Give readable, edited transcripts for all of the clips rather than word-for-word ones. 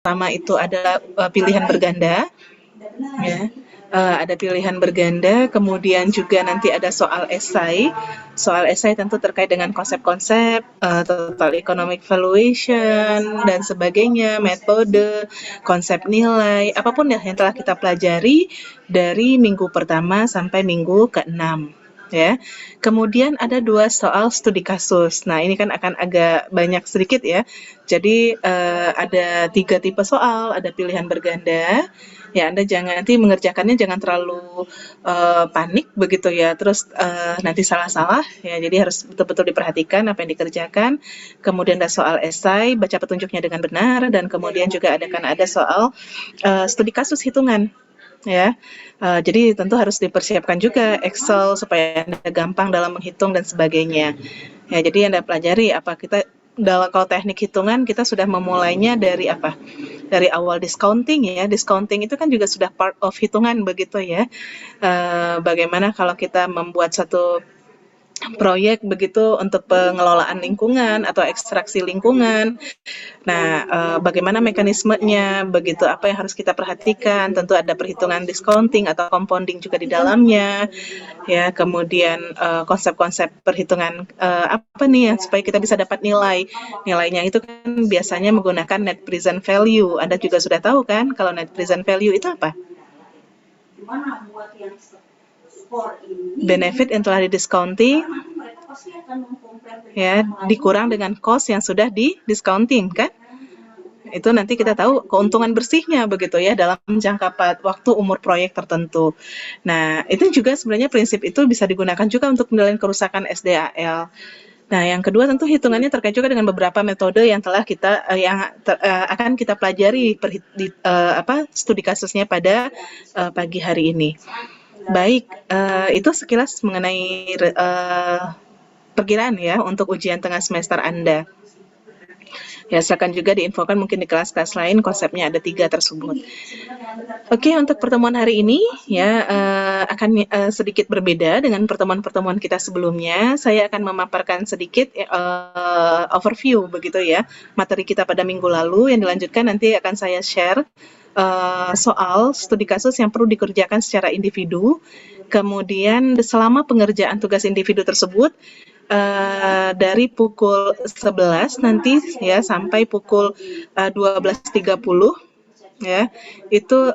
pertama itu adalah pilihan berganda, ya. Ada pilihan berganda, kemudian juga nanti ada soal esai. Soal esai tentu terkait dengan konsep-konsep, total economic valuation, dan sebagainya, metode, konsep nilai, apapun ya yang telah kita pelajari dari minggu pertama sampai minggu ke-6. Ya, kemudian ada 2 soal studi kasus. Nah, ini kan akan agak banyak sedikit ya. Jadi ada 3 tipe soal, ada pilihan berganda. Ya, Anda nanti mengerjakannya jangan terlalu panik begitu ya. Terus nanti salah-salah ya. Jadi harus betul-betul diperhatikan apa yang dikerjakan. Kemudian ada soal esai, baca petunjuknya dengan benar, dan kemudian juga ada soal studi kasus hitungan. Ya, jadi tentu harus dipersiapkan juga Excel supaya Anda gampang dalam menghitung dan sebagainya. Ya, jadi Anda pelajari apa kalau teknik hitungan kita sudah memulainya dari apa? Dari awal discounting ya. Discounting itu kan juga sudah part of hitungan begitu ya. Bagaimana kalau kita membuat satu proyek begitu untuk pengelolaan lingkungan atau ekstraksi lingkungan. Nah, bagaimana mekanismenya, begitu apa yang harus kita perhatikan, tentu ada perhitungan discounting atau compounding juga di dalamnya, ya, kemudian konsep-konsep perhitungan apa nih supaya kita bisa dapat nilainya itu kan biasanya menggunakan net present value. Anda juga sudah tahu kan kalau net present value itu apa? Benefit yang telah didiscounting ya dikurang dengan cost yang sudah di-discounting kan? Itu nanti kita tahu keuntungan bersihnya begitu ya dalam jangka waktu umur proyek tertentu. Nah, itu juga sebenarnya prinsip itu bisa digunakan juga untuk menilai kerusakan SDAL. Nah, yang kedua tentu hitungannya terkait juga dengan beberapa metode yang telah kita akan kita pelajari studi kasusnya pada pagi hari ini. Baik, itu sekilas mengenai perkiraan ya untuk ujian tengah semester Anda. Ya, silakan juga diinfokan mungkin di kelas-kelas lain konsepnya ada 3 tersebut. Oke, untuk pertemuan hari ini ya akan sedikit berbeda dengan pertemuan-pertemuan kita sebelumnya. Saya akan memaparkan sedikit overview begitu ya materi kita pada minggu lalu. Yang dilanjutkan nanti akan saya share soal studi kasus yang perlu dikerjakan secara individu. Kemudian selama pengerjaan tugas individu tersebut dari pukul 11 nanti ya sampai pukul 12.30 ya, itu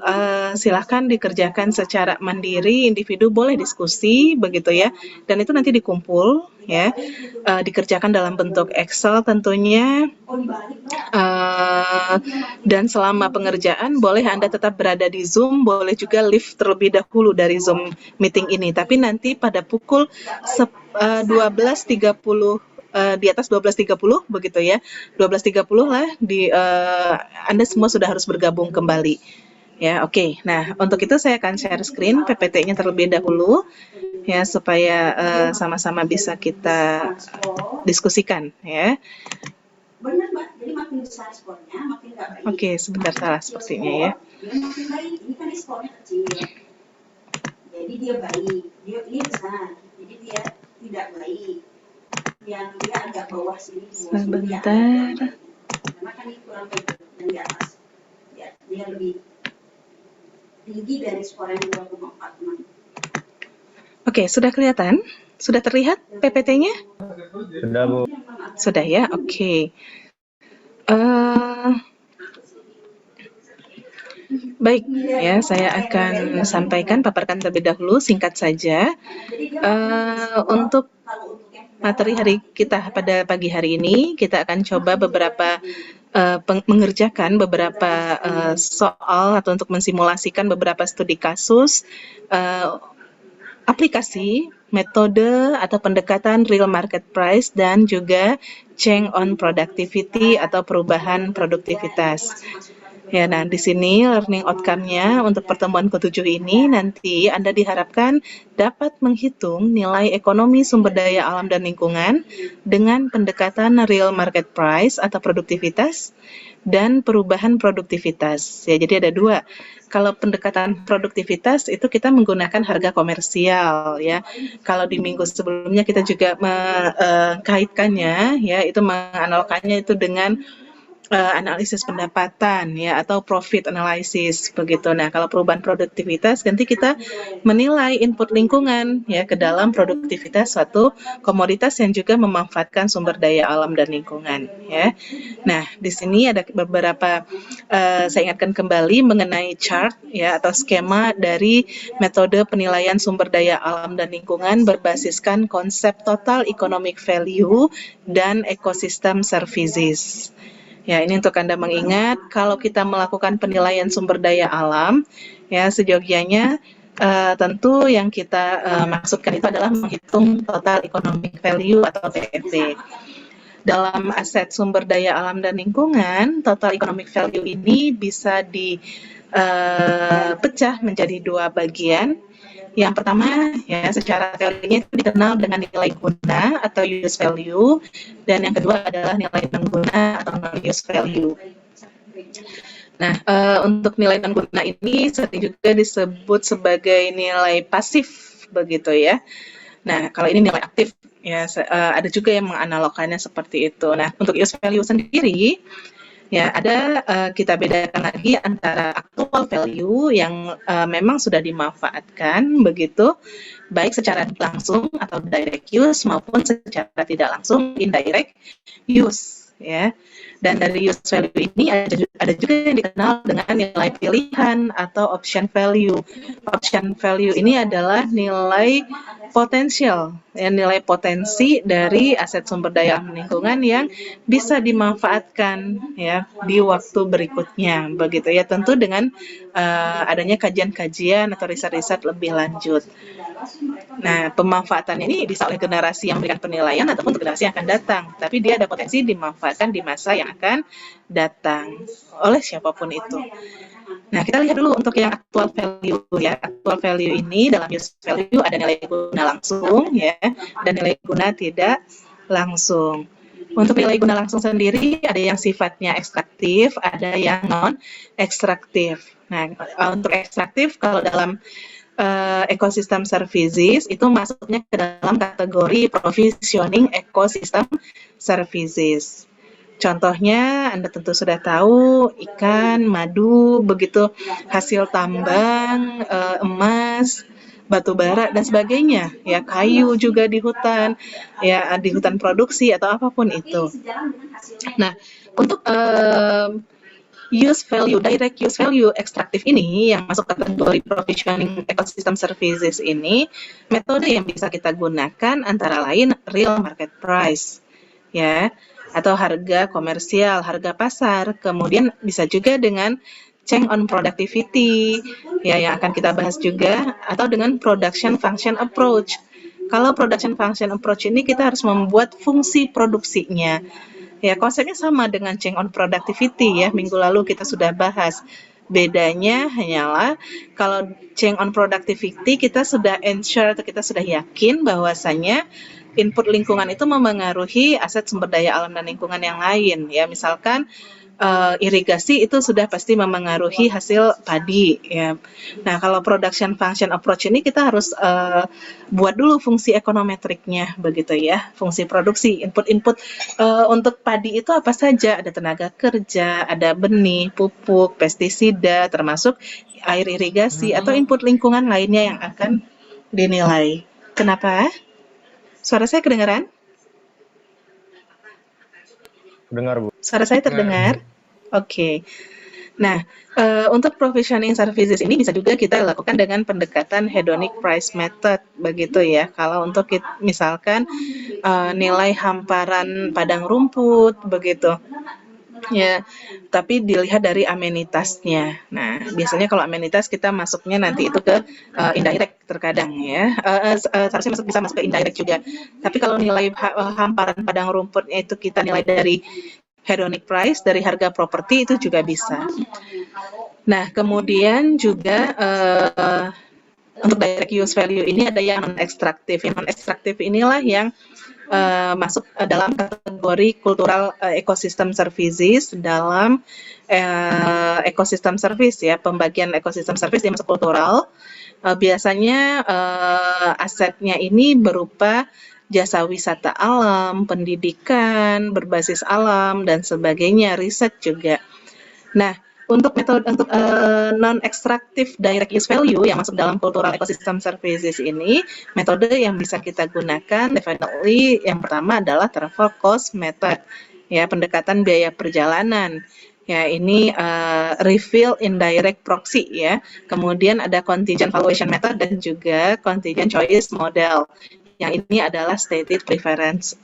silahkan dikerjakan secara mandiri, individu boleh diskusi begitu ya, dan itu nanti dikumpul ya, dikerjakan dalam bentuk Excel tentunya, dan selama pengerjaan boleh Anda tetap berada di Zoom, boleh juga leave terlebih dahulu dari Zoom meeting ini, tapi nanti pada pukul 12.30 di atas 12.30 begitu ya, 12.30 lah Anda semua sudah harus bergabung kembali ya. Oke. Nah, untuk itu saya akan share screen PPT-nya terlebih dahulu ya supaya sama-sama bisa kita diskusikan ya. Benar, Mbak. Jadi makin besar skornya, makin nggak baik. Oke, sebentar salah sepertinya ya. Dia makin baik. Ini kan skornya kecil. Jadi dia baik. Dia besar. Jadi dia tidak baik. Yang dia agak bawah sini. Sebentar. Karena kan ini kurang baik dan di atas. Ya, dia lebih tinggi dari skor yang 2,4 teman. Oke, sudah kelihatan? Sudah terlihat PPT-nya? Sudah, Bu. Sudah ya, oke. Baik, ya saya akan paparkan terlebih dahulu, singkat saja. Untuk materi hari kita pada pagi hari ini, kita akan coba mengerjakan beberapa soal atau untuk mensimulasikan beberapa studi kasus, aplikasi, metode atau pendekatan real market price dan juga change on productivity atau perubahan produktivitas. Ya, nah di sini learning outcome-nya untuk pertemuan ke-7 ini nanti Anda diharapkan dapat menghitung nilai ekonomi sumber daya alam dan lingkungan dengan pendekatan real market price atau produktivitas dan perubahan produktivitas. Ya, jadi ada 2. Kalau pendekatan produktivitas itu kita menggunakan harga komersial ya. Kalau di minggu sebelumnya kita juga mengkaitkannya ya, itu menganalogkannya itu dengan analisis pendapatan ya atau profit analysis begitu. Nah, kalau perubahan produktivitas nanti kita menilai input lingkungan ya ke dalam produktivitas suatu komoditas yang juga memanfaatkan sumber daya alam dan lingkungan ya. Nah, di sini ada beberapa saya ingatkan kembali mengenai chart ya atau skema dari metode penilaian sumber daya alam dan lingkungan berbasiskan konsep total economic value dan ecosystem services. Ya, ini untuk Anda mengingat kalau kita melakukan penilaian sumber daya alam, ya seyogyanya tentu yang kita maksudkan itu adalah menghitung total economic value atau TEV. Dalam aset sumber daya alam dan lingkungan, total economic value ini bisa dipecah menjadi dua bagian. Yang pertama, ya secara teorinya itu dikenal dengan nilai guna atau use value, dan yang kedua adalah nilai pengguna atau non-use value. Nah, untuk nilai non-guna ini sering juga disebut sebagai nilai pasif, begitu ya. Nah, kalau ini nilai aktif, ya ada juga yang menganalogkannya seperti itu. Nah, untuk use value sendiri, ya ada kita bedakan lagi antara actual value yang memang sudah dimanfaatkan begitu baik secara langsung atau direct use maupun secara tidak langsung indirect use ya. Dan dari use value ini ada juga yang dikenal dengan nilai pilihan atau option value. Option value ini adalah nilai potensial, ya, nilai potensi dari aset sumber daya alam lingkungan yang bisa dimanfaatkan ya di waktu berikutnya, begitu ya. Tentu dengan adanya kajian-kajian atau riset-riset lebih lanjut. Nah, pemanfaatan ini bisa oleh generasi yang memberikan penilaian ataupun generasi yang akan datang. Tapi dia ada potensi dimanfaatkan di masa yang akan datang oleh siapapun itu. Nah, kita lihat dulu untuk yang actual value ya. Actual value ini dalam use value ada nilai guna langsung ya dan nilai guna tidak langsung. Untuk nilai guna langsung sendiri ada yang sifatnya ekstraktif, ada yang non ekstraktif. Nah, untuk ekstraktif kalau dalam ecosystem services itu masuknya ke dalam kategori provisioning ecosystem services. Contohnya Anda tentu sudah tahu ikan, madu, begitu hasil tambang, emas, batu bara dan sebagainya, ya kayu juga di hutan, ya di hutan produksi atau apapun itu. Nah, untuk use value, direct use value ekstraktif ini yang masuk kategori provisioning ecosystem services ini, metode yang bisa kita gunakan antara lain real market price, ya, atau harga komersial, harga pasar, kemudian bisa juga dengan change on productivity, ya yang akan kita bahas juga, atau dengan production function approach. Kalau production function approach ini kita harus membuat fungsi produksinya. Ya, konsepnya sama dengan change on productivity ya. Minggu lalu kita sudah bahas. Bedanya hanyalah kalau change on productivity kita sudah ensure atau kita sudah yakin bahwasanya input lingkungan itu memengaruhi aset sumber daya alam dan lingkungan yang lain ya. Misalkan irigasi itu sudah pasti memengaruhi hasil padi ya. Nah, kalau production function approach ini kita harus buat dulu fungsi ekonometriknya begitu ya, fungsi produksi, input-input untuk padi itu apa saja, ada tenaga kerja, ada benih, pupuk, pestisida, termasuk air irigasi atau input lingkungan lainnya yang akan dinilai. Kenapa? Suara saya kedengaran? Dengar, Bu. Suara saya terdengar? Oke. Nah, untuk provisioning services ini bisa juga kita lakukan dengan pendekatan hedonic price method, begitu ya. Kalau untuk misalkan nilai hamparan padang rumput, begitu. Ya, tapi dilihat dari amenitasnya. Nah, biasanya kalau amenitas kita masuknya nanti itu ke indirect terkadang ya. Seharusnya bisa masuk ke indirect juga. Tapi kalau nilai hamparan padang rumputnya itu kita nilai dari hedonic price, dari harga properti itu juga bisa. Nah, kemudian juga untuk direct use value ini ada yang non-ekstraktif. Yang non-ekstraktif inilah yang masuk dalam kategori cultural ecosystem services dalam ecosystem service ya, pembagian ecosystem service yang masuk kultural. Biasanya asetnya ini berupa jasa wisata alam, pendidikan berbasis alam, dan sebagainya, riset juga. Nah, untuk metode untuk non-extractive direct use value yang masuk dalam cultural ecosystem services ini, metode yang bisa kita gunakan definitely yang pertama adalah travel cost method, ya, pendekatan biaya perjalanan. Ya, ini refill indirect proxy ya. Kemudian ada contingent valuation method dan juga contingent choice model. Yang ini adalah stated preference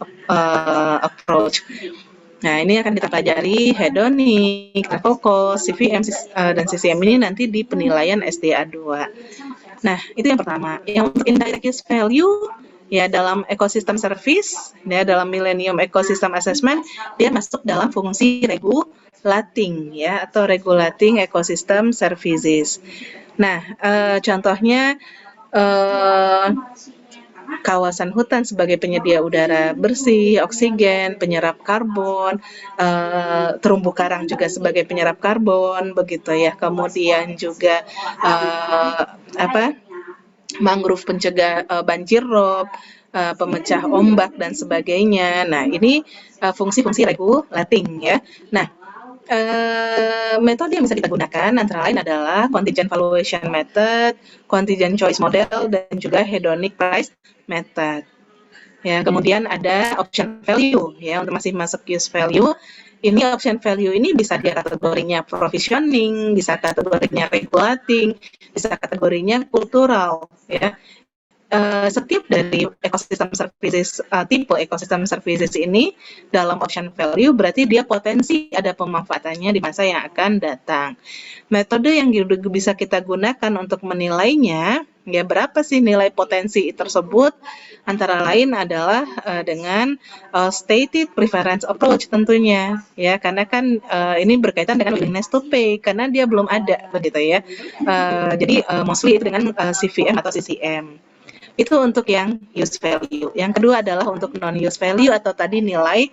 approach. Nah, ini akan kita pelajari hedonic, travel cost, CVM, dan CCM ini nanti di penilaian SDA 2. Nah, itu yang pertama. Yang untuk indirect use value, ya dalam ecosystem service, ya dalam Millennium Ecosystem Assessment, dia masuk dalam fungsi regulating, ya, atau regulating ecosystem services. Nah, contohnya, kawasan hutan sebagai penyedia udara bersih, oksigen, penyerap karbon, terumbu karang juga sebagai penyerap karbon, begitu ya. Kemudian juga mangrove pencegah banjir rob, pemecah ombak dan sebagainya. Nah, ini fungsi-fungsi regulating ya. Nah, metode yang bisa kita gunakan antara lain adalah contingent valuation method, contingent choice model, dan juga hedonic price method. Ya, kemudian ada option value ya untuk masih masuk use value. Ini option value ini bisa dia kategorinya provisioning, bisa kategorinya regulating, bisa kategorinya kultural ya. Setiap dari ekosistem services, tipe ekosistem services ini dalam option value berarti dia potensi ada pemanfaatannya di masa yang akan datang. Metode yang bisa kita gunakan untuk menilainya, ya berapa sih nilai potensi tersebut, antara lain adalah dengan stated preference approach tentunya, ya karena kan ini berkaitan dengan willingness to pay, karena dia belum ada begitu ya. Jadi mostly itu dengan CVM atau CCM. Itu untuk yang use value. Yang kedua adalah untuk non-use value atau tadi nilai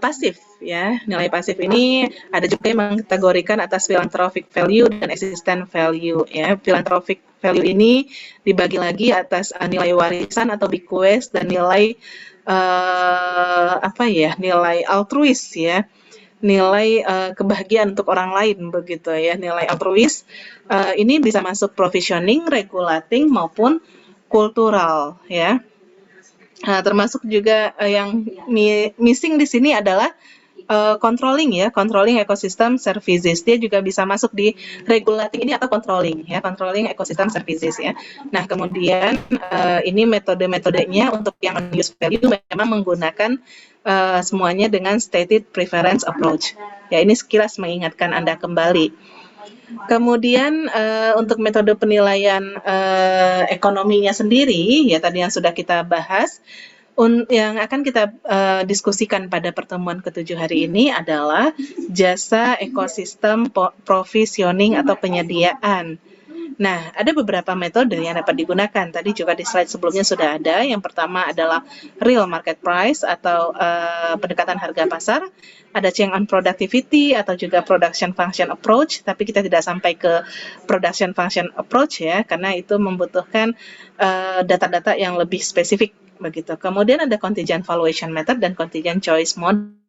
pasif ya. Nilai pasif ini ada juga yang mengkategorikan atas philanthropic value dan existent value ya. Philanthropic value ini dibagi lagi atas nilai warisan atau bequest dan nilai nilai altruis ya. Nilai kebahagiaan untuk orang lain begitu ya. Nilai altruis ini bisa masuk provisioning, regulating maupun kultural ya. Nah, termasuk juga yang missing di sini adalah controlling ya, controlling ecosystem services. Dia juga bisa masuk di regulating ini atau controlling ya, controlling ecosystem services ya. Nah, kemudian ini metode-metodenya untuk yang use value memang menggunakan semuanya dengan stated preference approach. Ya, ini sekilas mengingatkan Anda kembali. Kemudian untuk metode penilaian ekonominya sendiri, ya tadi yang sudah kita bahas, yang akan kita diskusikan pada pertemuan ke-7 hari ini adalah jasa ekosistem provisioning atau penyediaan. Nah, ada beberapa metode yang dapat digunakan. Tadi juga di slide sebelumnya sudah ada. Yang pertama adalah real market price atau pendekatan harga pasar. Ada change on productivity atau juga production function approach. Tapi kita tidak sampai ke production function approach ya, karena itu membutuhkan data-data yang lebih spesifik begitu. Kemudian ada contingent valuation method dan contingent choice model.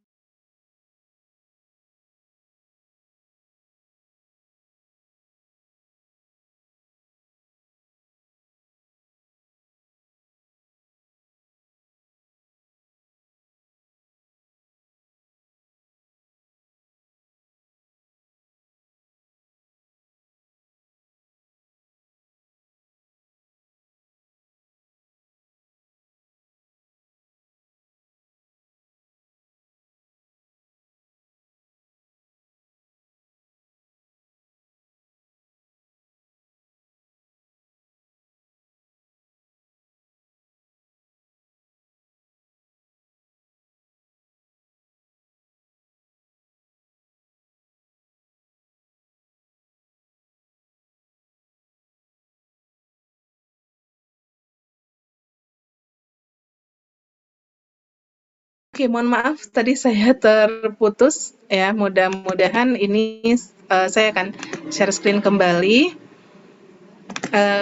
Oke, mohon maaf tadi saya terputus ya. Mudah-mudahan ini saya akan share screen kembali.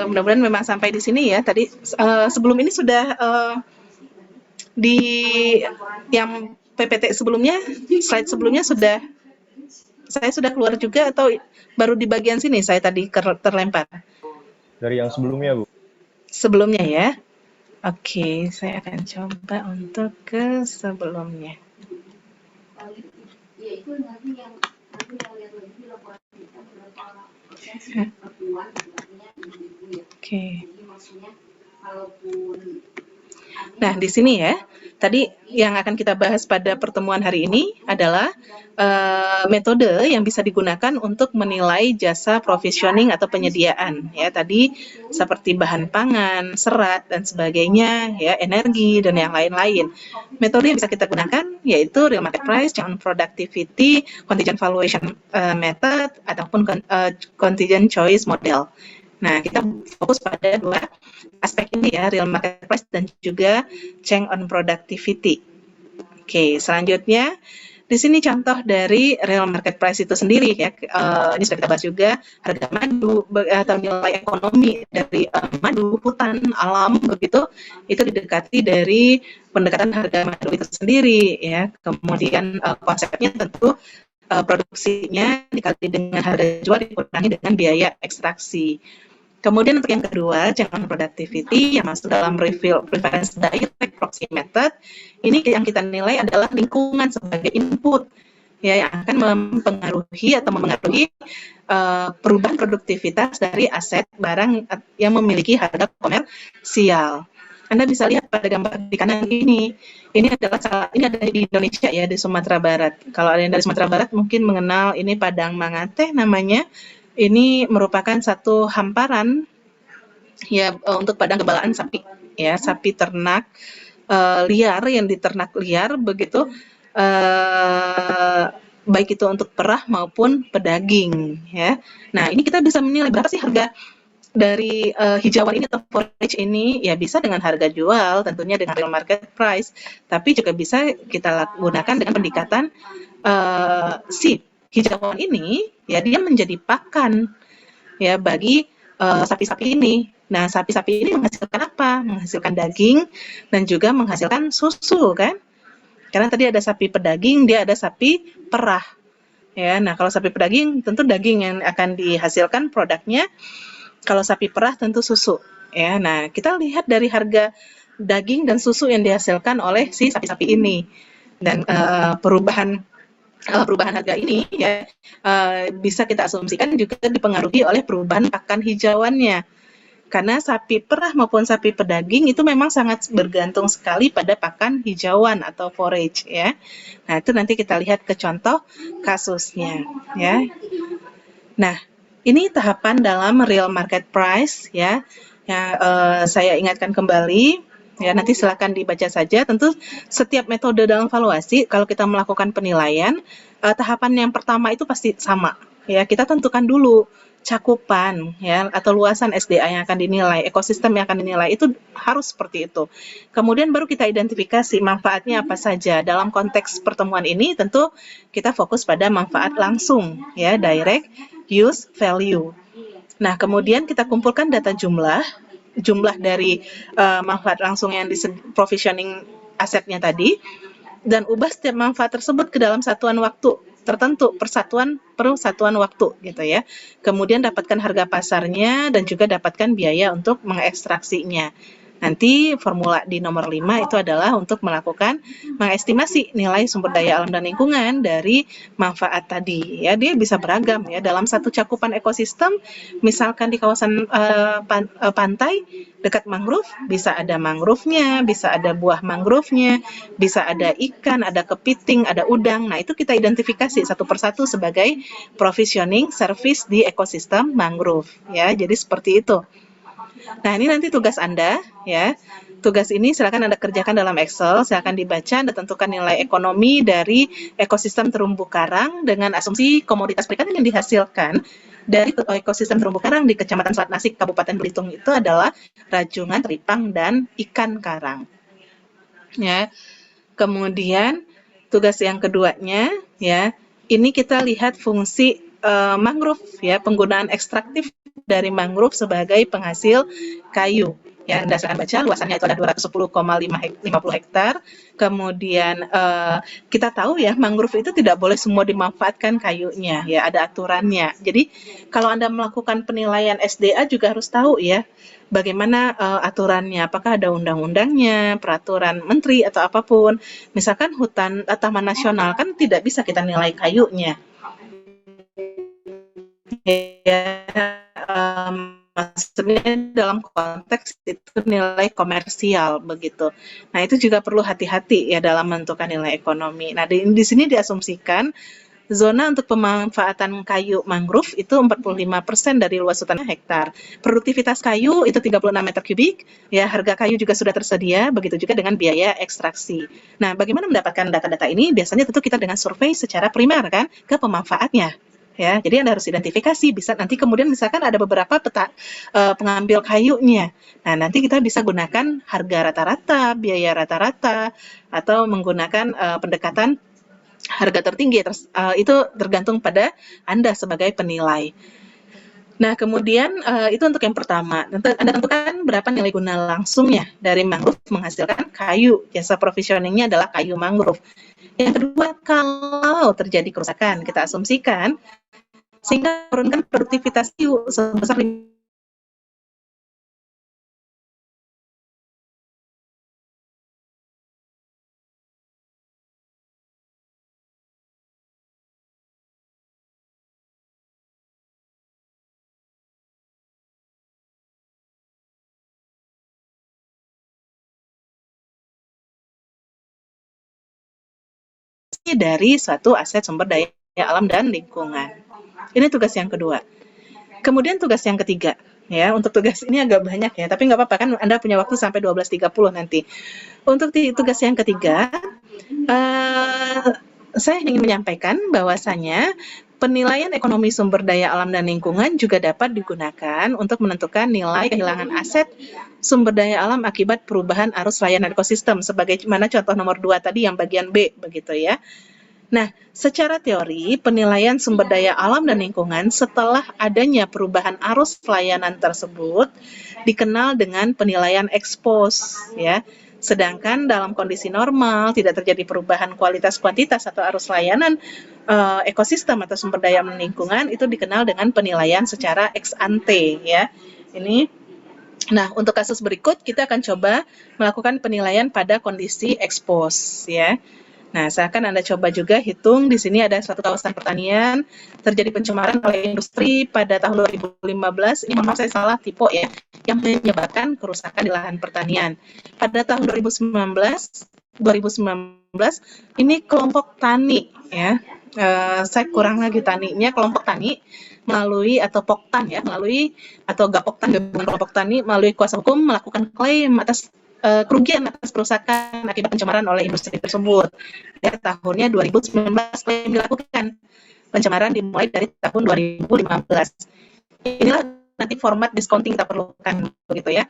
Mudah-mudahan memang sampai di sini ya. Tadi sebelum ini sudah Di yang PPT sebelumnya, slide sebelumnya saya sudah keluar juga atau baru di bagian sini saya tadi terlempar? Dari yang sebelumnya, Bu. Sebelumnya ya. Oke, saya akan coba untuk ke sebelumnya. Oke. Nah, di sini ya, tadi yang akan kita bahas pada pertemuan hari ini adalah metode yang bisa digunakan untuk menilai jasa provisioning atau penyediaan. Ya, tadi seperti bahan pangan, serat dan sebagainya, ya, energi dan yang lain-lain. Metode yang bisa kita gunakan yaitu real market price, change on productivity, contingent valuation method, ataupun contingent choice model. Nah, kita fokus pada dua aspek ini ya, real market price dan juga change on productivity. Oke, selanjutnya di sini contoh dari real market price itu sendiri ya. Ini sudah kita bahas juga, harga madu atau nilai ekonomi dari madu, hutan, alam begitu, itu didekati dari pendekatan harga madu itu sendiri ya. Kemudian konsepnya tentu produksinya dikali dengan harga jual dikurangi dengan biaya ekstraksi. Kemudian untuk yang kedua, change on productivity yang masuk dalam reference direct proxy method, ini yang kita nilai adalah lingkungan sebagai input ya yang akan mempengaruhi perubahan produktivitas dari aset barang yang memiliki harga komersial. Anda bisa lihat pada gambar di kanan ini ada di Indonesia ya, di Sumatera Barat. Kalau ada yang dari Sumatera Barat mungkin mengenal ini Padang Mangate namanya. Ini merupakan satu hamparan ya untuk padang gebalaan sapi ya, sapi ternak liar yang diternak liar begitu, baik itu untuk perah maupun pedaging ya. Nah, ini kita bisa menilai berapa sih harga dari hijauan ini atau forage ini, ya bisa dengan harga jual tentunya dengan real market price, tapi juga bisa kita gunakan dengan pendekatan si hijauan ini ya dia menjadi pakan ya bagi sapi-sapi ini. Nah, sapi-sapi ini menghasilkan apa? Menghasilkan daging dan juga menghasilkan susu kan? Karena tadi ada sapi pedaging, dia ada sapi perah. Ya, nah kalau sapi pedaging tentu daging yang akan dihasilkan produknya. Kalau sapi perah tentu susu. Ya, nah kita lihat dari harga daging dan susu yang dihasilkan oleh si sapi-sapi ini dan perubahan harga ini ya bisa kita asumsikan juga dipengaruhi oleh perubahan pakan hijauannya. Karena sapi perah maupun sapi pedaging itu memang sangat bergantung sekali pada pakan hijauan atau forage ya. Nah, itu nanti kita lihat ke contoh kasusnya ya. Nah, ini tahapan dalam real market price ya. Saya ingatkan kembali ya, nanti silakan dibaca saja. Tentu setiap metode dalam valuasi kalau kita melakukan penilaian, tahapan yang pertama itu pasti sama ya. Kita tentukan dulu cakupan ya atau luasan SDA yang akan dinilai, ekosistem yang akan dinilai itu harus seperti itu. Kemudian baru kita identifikasi manfaatnya apa saja. Dalam konteks pertemuan ini tentu kita fokus pada manfaat langsung ya, direct use value. Nah, kemudian kita kumpulkan data jumlah dari manfaat langsung yang di provisioning asetnya tadi, dan ubah setiap manfaat tersebut ke dalam satuan waktu tertentu, per satuan waktu gitu ya. Kemudian dapatkan harga pasarnya dan juga dapatkan biaya untuk mengekstraksinya. Nanti formula di nomor 5 itu adalah untuk melakukan mengestimasi nilai sumber daya alam dan lingkungan dari manfaat tadi. Ya, dia bisa beragam ya dalam satu cakupan ekosistem. Misalkan di kawasan pantai dekat mangrove, bisa ada mangrove-nya, bisa ada buah mangrove-nya, bisa ada ikan, ada kepiting, ada udang. Nah, itu kita identifikasi satu persatu sebagai provisioning service di ekosistem mangrove ya. Jadi seperti itu. Nah, ini nanti tugas Anda ya. Tugas ini silakan Anda kerjakan dalam Excel, silakan dibaca, Anda tentukan nilai ekonomi dari ekosistem terumbu karang dengan asumsi komoditas perikanan yang dihasilkan dari ekosistem terumbu karang di Kecamatan Selat Nasik, Kabupaten Belitung itu adalah rajungan, teripang, dan ikan karang. Ya. Kemudian tugas yang keduanya ya, ini kita lihat fungsi mangrove ya, penggunaan ekstraktif dari mangrove sebagai penghasil kayu Ya, Anda silahkan baca, luasannya itu ada 210,50 hektar. Kemudian kita tahu ya, mangrove itu tidak boleh semua dimanfaatkan kayunya, ya ada aturannya. Jadi kalau Anda melakukan penilaian SDA juga harus tahu ya, bagaimana aturannya, apakah ada undang-undangnya, peraturan menteri atau apapun. Misalkan hutan taman nasional kan tidak bisa kita nilai kayunya. Ya, maksudnya dalam konteks itu nilai komersial begitu. Nah, itu juga perlu hati-hati ya dalam menentukan nilai ekonomi. Nah, di sini diasumsikan zona untuk pemanfaatan kayu mangrove itu 45% dari luas hutan hektar. Produktivitas kayu itu 36 meter kubik, ya harga kayu juga sudah tersedia, begitu juga dengan biaya ekstraksi. Nah, bagaimana mendapatkan data-data ini? Biasanya tentu kita dengan survei secara primer kan ke pemanfaatnya. Ya, jadi Anda harus identifikasi, bisa nanti kemudian misalkan ada beberapa pengambil kayunya. Nah, nanti kita bisa gunakan harga rata-rata, biaya rata-rata, atau menggunakan pendekatan harga tertinggi, itu tergantung pada Anda sebagai penilai. Nah, kemudian itu untuk yang pertama. Anda tentukan berapa nilai guna langsungnya dari mangrove menghasilkan kayu. Jasa provisioningnya adalah kayu mangrove. Yang kedua, kalau terjadi kerusakan, kita asumsikan sehingga menurunkan produktivitas kayu sebesar dari suatu aset sumber daya alam dan lingkungan. Ini tugas yang kedua. Kemudian tugas yang ketiga, ya untuk tugas ini agak banyak ya, tapi nggak apa-apa kan Anda punya waktu sampai 12.30 nanti. Untuk tugas yang ketiga, saya ingin menyampaikan bahwasanya penilaian ekonomi sumber daya alam dan lingkungan juga dapat digunakan untuk menentukan nilai kehilangan aset sumber daya alam akibat perubahan arus layanan ekosistem, sebagaimana contoh nomor 2 tadi yang bagian B, begitu ya. Nah, secara teori, penilaian sumber daya alam dan lingkungan setelah adanya perubahan arus layanan tersebut dikenal dengan penilaian ex post, ya. Sedangkan dalam kondisi normal tidak terjadi perubahan kualitas kuantitas atau arus layanan ekosistem atau sumber daya alam lingkungan, itu dikenal dengan penilaian secara ex ante, ya. Ini Nah, untuk kasus berikut kita akan coba melakukan penilaian pada kondisi ex post, ya. Nah, silakan Anda coba juga hitung, di sini ada suatu kawasan pertanian, terjadi pencemaran oleh industri pada tahun 2015, ini mohon maaf saya salah tipe ya, yang menyebabkan kerusakan di lahan pertanian. Pada tahun 2019, ini kelompok tani ya, saya kurang lagi taninya, kelompok tani melalui atau Poktan ya, melalui atau Gapoktan gabungan kelompok tani melalui kuasa hukum melakukan klaim atas kerugian atas kerusakan akibat pencemaran oleh industri tersebut. Ya, tahunnya 2019 klaim dilakukan. Pencemaran dimulai dari tahun 2015. Inilah nanti format discounting kita perlukan begitu ya.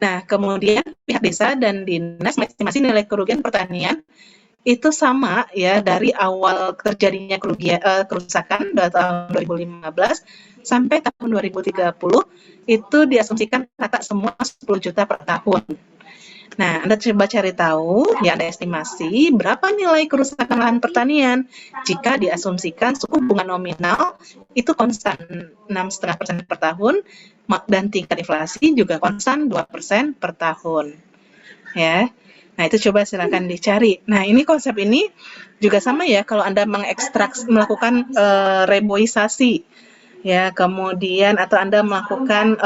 Nah, kemudian pihak desa dan dinas estimasi nilai kerugian pertanian itu sama ya dari awal terjadinya kerusakan dari tahun 2015 sampai tahun 2030 itu diasumsikan rata semua 10 juta per tahun. Nah, Anda coba cari tahu, ya ada estimasi berapa nilai kerusakan lahan pertanian jika diasumsikan suku bunga nominal itu konstan 6,5% per tahun dan tingkat inflasi juga konstan 2% per tahun. Ya. Nah, itu coba silakan dicari. Nah, ini konsep ini juga sama ya kalau Anda melakukan reboisasi ya, kemudian atau Anda melakukan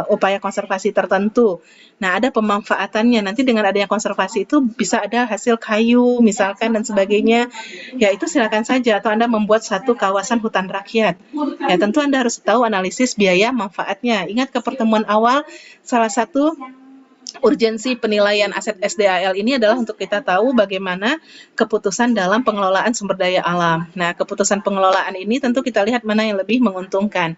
upaya konservasi tertentu. Nah, ada pemanfaatannya. Nanti dengan adanya konservasi itu bisa ada hasil kayu misalkan dan sebagainya. Ya, itu silakan saja atau Anda membuat satu kawasan hutan rakyat. Ya, tentu Anda harus tahu analisis biaya manfaatnya. Ingat ke pertemuan awal, salah satu urgensi penilaian aset SDAL ini adalah untuk kita tahu bagaimana keputusan dalam pengelolaan sumber daya alam. Nah, keputusan pengelolaan ini tentu kita lihat mana yang lebih menguntungkan.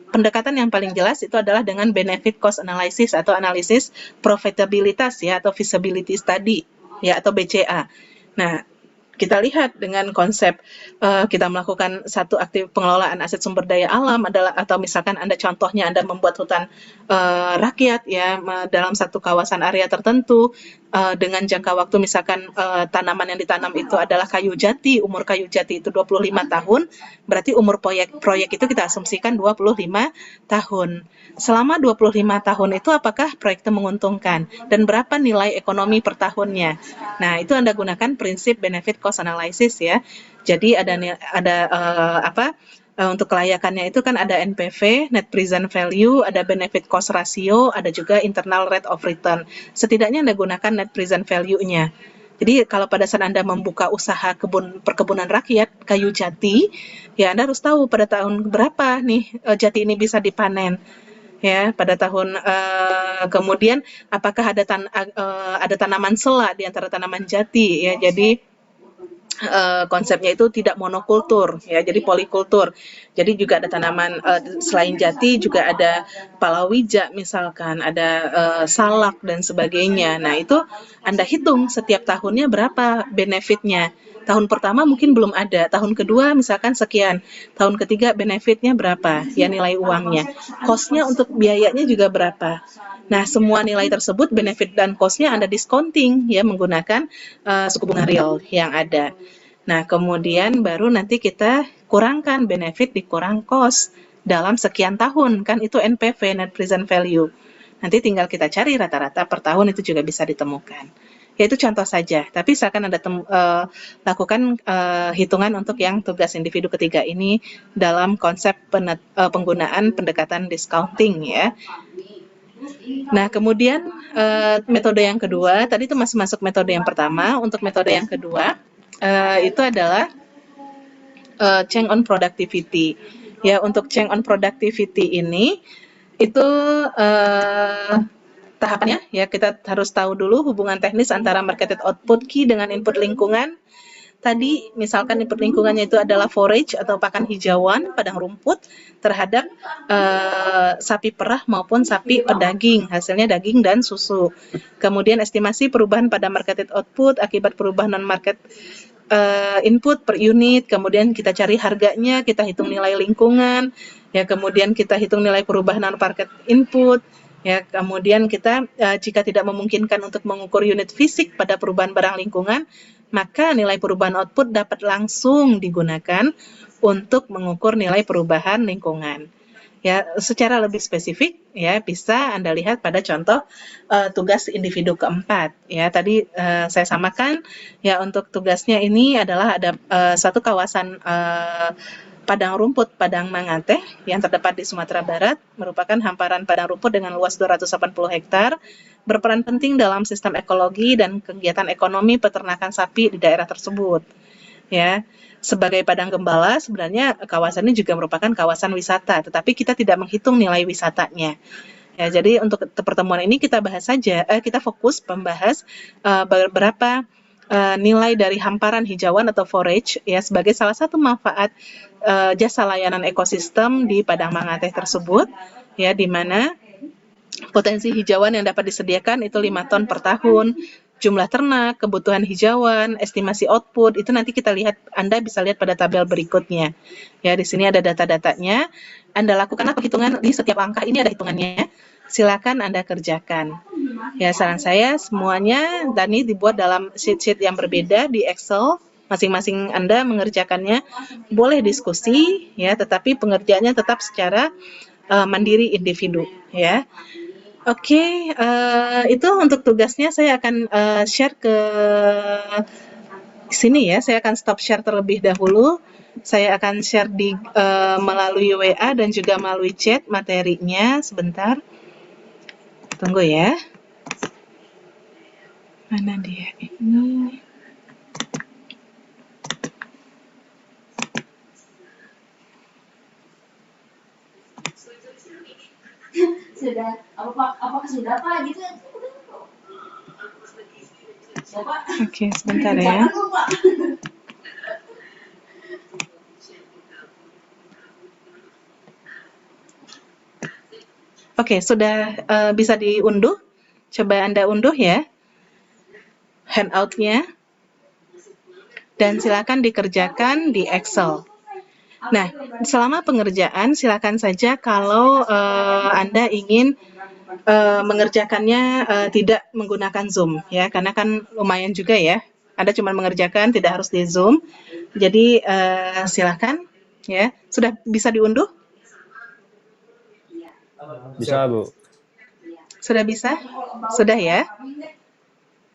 Pendekatan yang paling jelas itu adalah dengan benefit cost analysis atau analisis profitabilitas ya atau feasibility study ya atau BCA. Nah, kita lihat dengan konsep kita melakukan satu pengelolaan aset sumber daya alam adalah, atau misalkan Anda contohnya Anda membuat hutan rakyat ya dalam satu kawasan area tertentu dengan jangka waktu misalkan tanaman yang ditanam itu adalah kayu jati, umur kayu jati itu 25 tahun, berarti umur proyek itu kita asumsikan 25 tahun. Selama 25 tahun itu apakah proyek itu menguntungkan dan berapa nilai ekonomi per tahunnya. Nah, itu Anda gunakan prinsip benefit cost analysis ya. Jadi ada untuk kelayakannya itu kan ada NPV, net present value, ada benefit cost ratio, ada juga internal rate of return. Setidaknya Anda gunakan net present value-nya. Jadi kalau pada saat Anda membuka usaha perkebunan rakyat kayu jati, ya Anda harus tahu pada tahun berapa nih jati ini bisa dipanen. Ya, pada tahun kemudian apakah ada tanaman sela di antara tanaman jati ya. Jadi konsepnya itu tidak monokultur ya, jadi polikultur. Jadi juga ada tanaman selain jati juga ada palawija misalkan, ada salak dan sebagainya. Nah, itu Anda hitung setiap tahunnya berapa benefitnya. Tahun pertama mungkin belum ada, tahun kedua misalkan sekian, tahun ketiga benefitnya berapa, ya nilai uangnya. Cost-nya untuk biayanya juga berapa. Nah, semua nilai tersebut, benefit dan cost-nya Anda discounting ya menggunakan suku bunga real yang ada. Nah, kemudian baru nanti kita kurangkan benefit dikurang cost dalam sekian tahun, kan itu NPV, net present value. Nanti tinggal kita cari rata-rata per tahun itu juga bisa ditemukan. Ya itu contoh saja, tapi silakan Anda lakukan hitungan untuk yang tugas individu ketiga ini dalam konsep penggunaan pendekatan discounting ya. Nah, kemudian metode yang kedua, tadi itu masih masuk metode yang pertama. Untuk metode yang kedua, itu adalah change on productivity. Ya, untuk change on productivity ini, itu tahapannya, ya kita harus tahu dulu hubungan teknis antara marketed output key dengan input lingkungan. Tadi misalkan input lingkungannya itu adalah forage atau pakan hijauan, padang rumput terhadap sapi perah maupun sapi pedaging, hasilnya daging dan susu. Kemudian estimasi perubahan pada marketed output akibat perubahan non-market input per unit, kemudian kita cari harganya, kita hitung nilai lingkungan, ya kemudian kita hitung nilai perubahan non-market input, ya kemudian kita jika tidak memungkinkan untuk mengukur unit fisik pada perubahan barang lingkungan, maka nilai perubahan output dapat langsung digunakan untuk mengukur nilai perubahan lingkungan. Ya, secara lebih spesifik ya bisa Anda lihat pada contoh tugas individu keempat. Ya, tadi saya samakan ya untuk tugasnya ini adalah ada satu kawasan padang rumput Padang Mangate yang terdapat di Sumatera Barat, merupakan hamparan padang rumput dengan luas 280 hektar, berperan penting dalam sistem ekologi dan kegiatan ekonomi peternakan sapi di daerah tersebut. Ya, sebagai padang gembala sebenarnya kawasan ini juga merupakan kawasan wisata, tetapi kita tidak menghitung nilai wisatanya. Ya, jadi untuk pertemuan ini kita bahas saja, kita fokus membahas beberapa nilai dari hamparan hijauan atau forage ya sebagai salah satu manfaat jasa layanan ekosistem di Padang Mangate tersebut, ya di mana potensi hijauan yang dapat disediakan itu 5 ton per tahun, jumlah ternak, kebutuhan hijauan, estimasi output, itu nanti kita lihat, Anda bisa lihat pada tabel berikutnya. Ya, di sini ada data-datanya. Anda lakukanlah perhitungan di setiap angka ini ada hitungannya. Silakan Anda kerjakan. Ya, saran saya semuanya tadi dibuat dalam sheet-sheet yang berbeda di Excel. Masing-masing Anda mengerjakannya, boleh diskusi ya, tetapi pengerjaannya tetap secara mandiri individu ya. Oke, itu untuk tugasnya saya akan share ke sini ya. Saya akan stop share terlebih dahulu. Saya akan share melalui WA dan juga melalui chat materinya. Sebentar. Tunggu ya. Mana dia ini? Sudah, apakah sudah Pak gitu? Oke, sebentar ya. Oke, sudah bisa diunduh. Coba Anda unduh ya handout-nya. dan silakan dikerjakan di Excel. Nah, selama pengerjaan silakan saja kalau Anda ingin mengerjakannya tidak menggunakan Zoom ya, karena kan lumayan juga ya. Anda cuma mengerjakan, tidak harus di Zoom. Jadi silakan ya. Sudah bisa diunduh? Bisa, Bu. Sudah bisa? Sudah ya?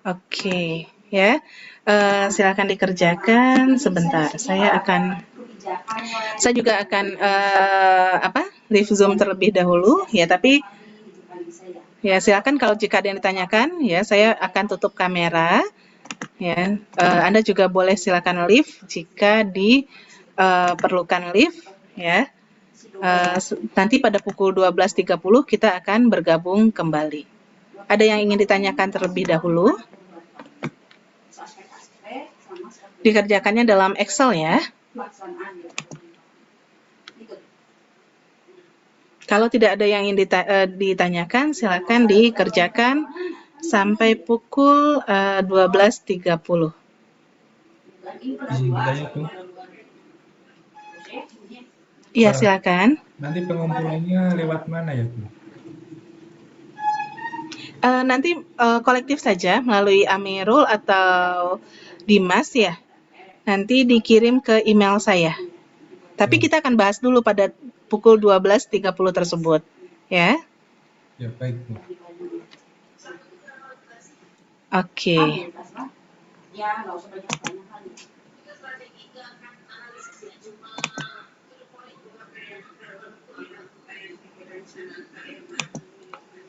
Oke, ya. Silakan dikerjakan sebentar. Saya juga akan leave Zoom terlebih dahulu ya, tapi ya silakan kalau jika ada yang ditanyakan ya, saya akan tutup kamera ya. Anda juga boleh silakan leave jika diperlukan leave ya. Nanti pada pukul 12.30 kita akan bergabung kembali. Ada yang ingin ditanyakan terlebih dahulu? Dikerjakannya dalam Excel ya. Kalau tidak ada yang ingin ditanyakan, silakan dikerjakan sampai pukul 12.30. Izin bertanya tuh, Iya, silakan. nanti pengumpulannya lewat mana ya tuh? Nanti kolektif saja melalui Amirul atau Dimas ya. Nanti dikirim ke email saya. Tapi kita akan bahas dulu pada pukul 12.30 tersebut, ya. Ya baik Bu. Oke. Ya, nggak usah banyak-banyak kali.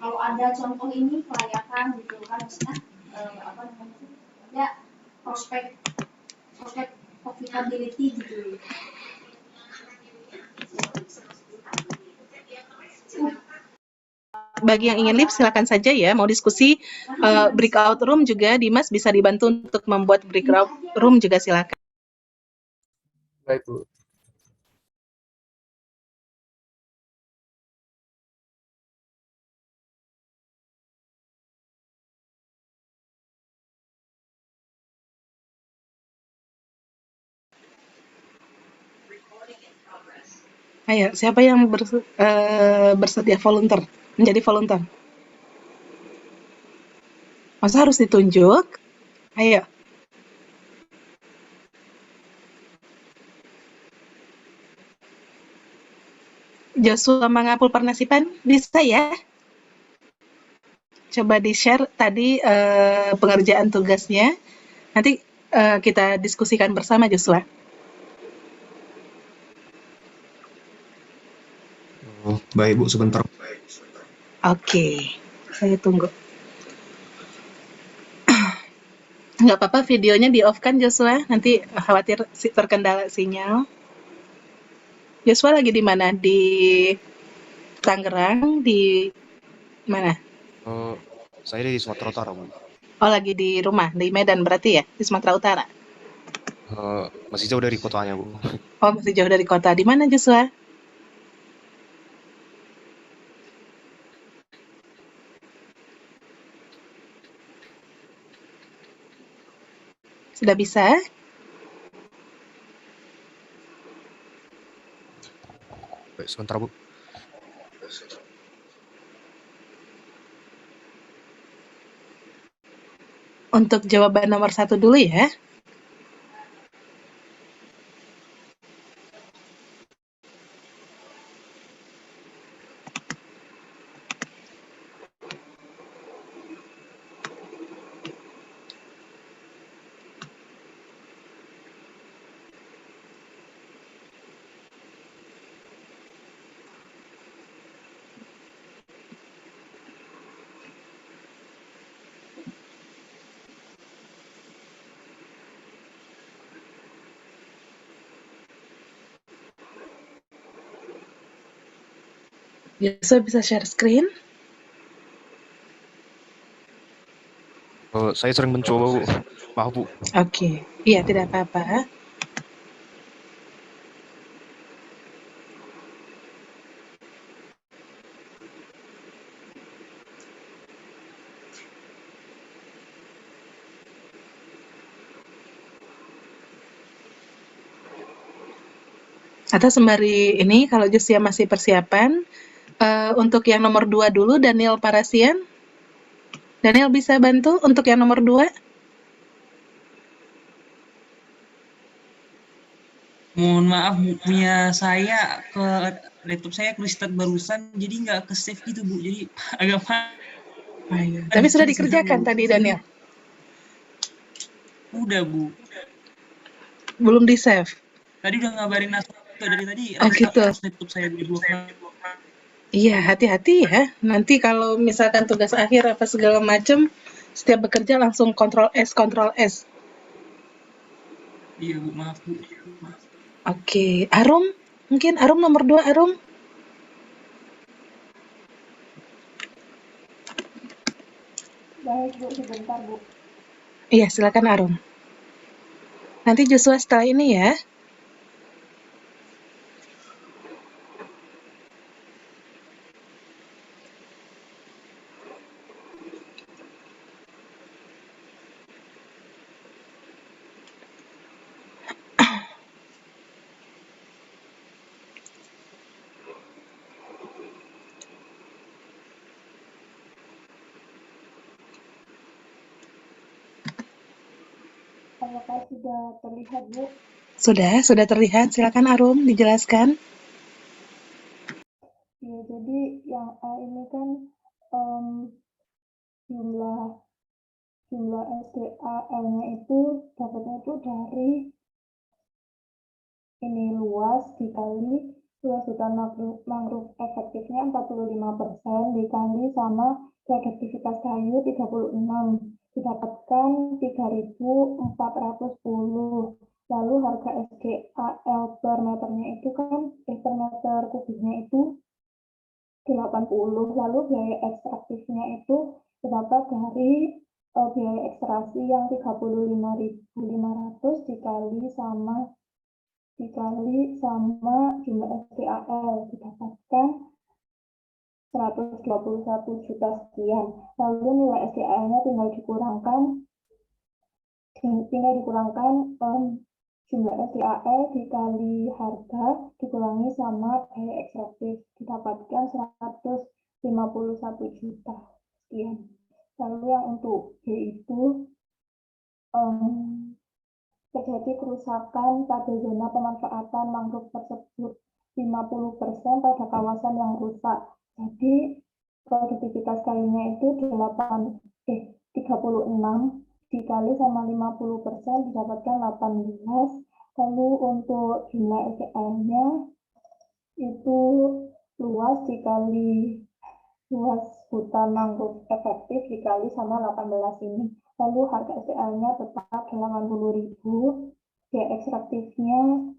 Kalau ada contoh ini kelayakan gitu kan, maksudnya apa namanya itu? Ya prospek profitability gitu. Bagi yang ingin live silakan saja ya. Mau diskusi breakout room juga Dimas bisa dibantu untuk membuat breakout room juga silakan. Baik Bu. Ayo, siapa yang bersedia volunteer menjadi volunteer? Masa harus ditunjuk? Ayo. Joshua Mangapul Pernasipan bisa ya? Coba di-share tadi pengerjaan tugasnya. Nanti kita diskusikan bersama Joshua. Oh, baik Bu, sebentar. Oke, saya tunggu. Nggak apa-apa, videonya di-off kan Joshua? Nanti khawatir terkendala sinyal. Joshua lagi di mana? Di Tangerang? Di mana? Saya di Sumatera Utara, Bu. Oh, lagi di rumah, di Medan berarti ya? Di Sumatera Utara? Masih jauh dari kotanya, Bu. Oh, masih jauh dari kota. Di mana Joshua? Sudah bisa? Baik, sebentar, Bu. Untuk jawaban nomor 1 dulu ya. Joshua bisa share screen? Saya sering mencoba, Bu. Maaf, Bu. Oke. Iya, tidak apa-apa. Atau sembari ini kalau Josia masih persiapan, untuk yang nomor 2 dulu Daniel Parasian. Daniel bisa bantu untuk yang nomor 2? Mohon maaf Bu, punya saya ke laptop saya ke restart barusan, jadi nggak ke save gitu Bu, jadi agak Oh, iya. Tapi sudah dikerjakan tadi Daniel? Udah Bu, Belum di-save? tadi udah ngabarin Naswa dari tadi Oh gitu. laptop saya diblokir. Iya, hati-hati ya. Nanti kalau misalkan tugas akhir apa segala macam, setiap bekerja langsung Ctrl S, Ctrl S. Iya Bu, maaf Bu. Oke, Arum, mungkin Arum nomor 2 Arum. Baik Bu, sebentar Bu. Iya, silakan Arum. Nanti Joshua setelah ini ya. Apakah sudah terlihat Bu? Sudah terlihat. Silakan Arum dijelaskan. Ya, jadi yang A ini kan em, jumlah SDAL-nya itu dapatnya itu dari ini luas dikali luas hutan mangrove efektifnya 45% dikali sama produktivitas kayu 36 didapatkan 3.410. Lalu harga SDAL per meternya itu kan per meter kubiknya itu 80. Lalu biaya ekstraktifnya itu terdapat dari biaya ekstraksi yang 35.500 dikali sama jumlah SDAL didapatkan 121 juta sekian. Lalu nilai SDAL-nya tinggal dikurangan jumlah SDAL dikali harga dikurangi sama biaya ekstraktif didapatkan 151 juta sekian. Lalu yang untuk B itu terjadi kerusakan pada zona pemanfaatan mangrove tersebut 50% pada kawasan yang rusak. Jadi produktivitas kayunya itu 36 dikali sama 50% didapatkan 18. Lalu untuk jumlah SDM-nya itu luas dikali luas hutan mangrove efektif dikali sama 18 ini. Lalu harga SDL-nya tetap 80.000. Biaya ekstraktifnya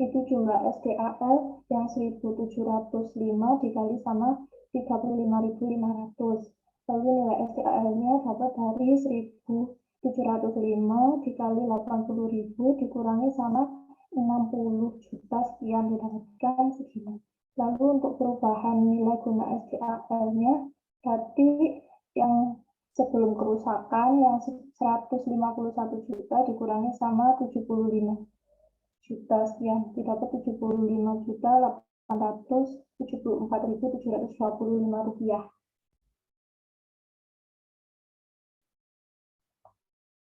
itu jumlah SDAL yang 1.705 dikali sama 35.500. Lalu nilai SDAL-nya dapat dari 1.705 dikali 80.000 dikurangi sama 60 juta sekian didapatkan segini. Lalu untuk perubahan nilai guna SDAL-nya berarti yang sebelum kerusakan yang 151 juta dikurangi sama 75 juta sekian didapat 75 juta 874.725 rupiah.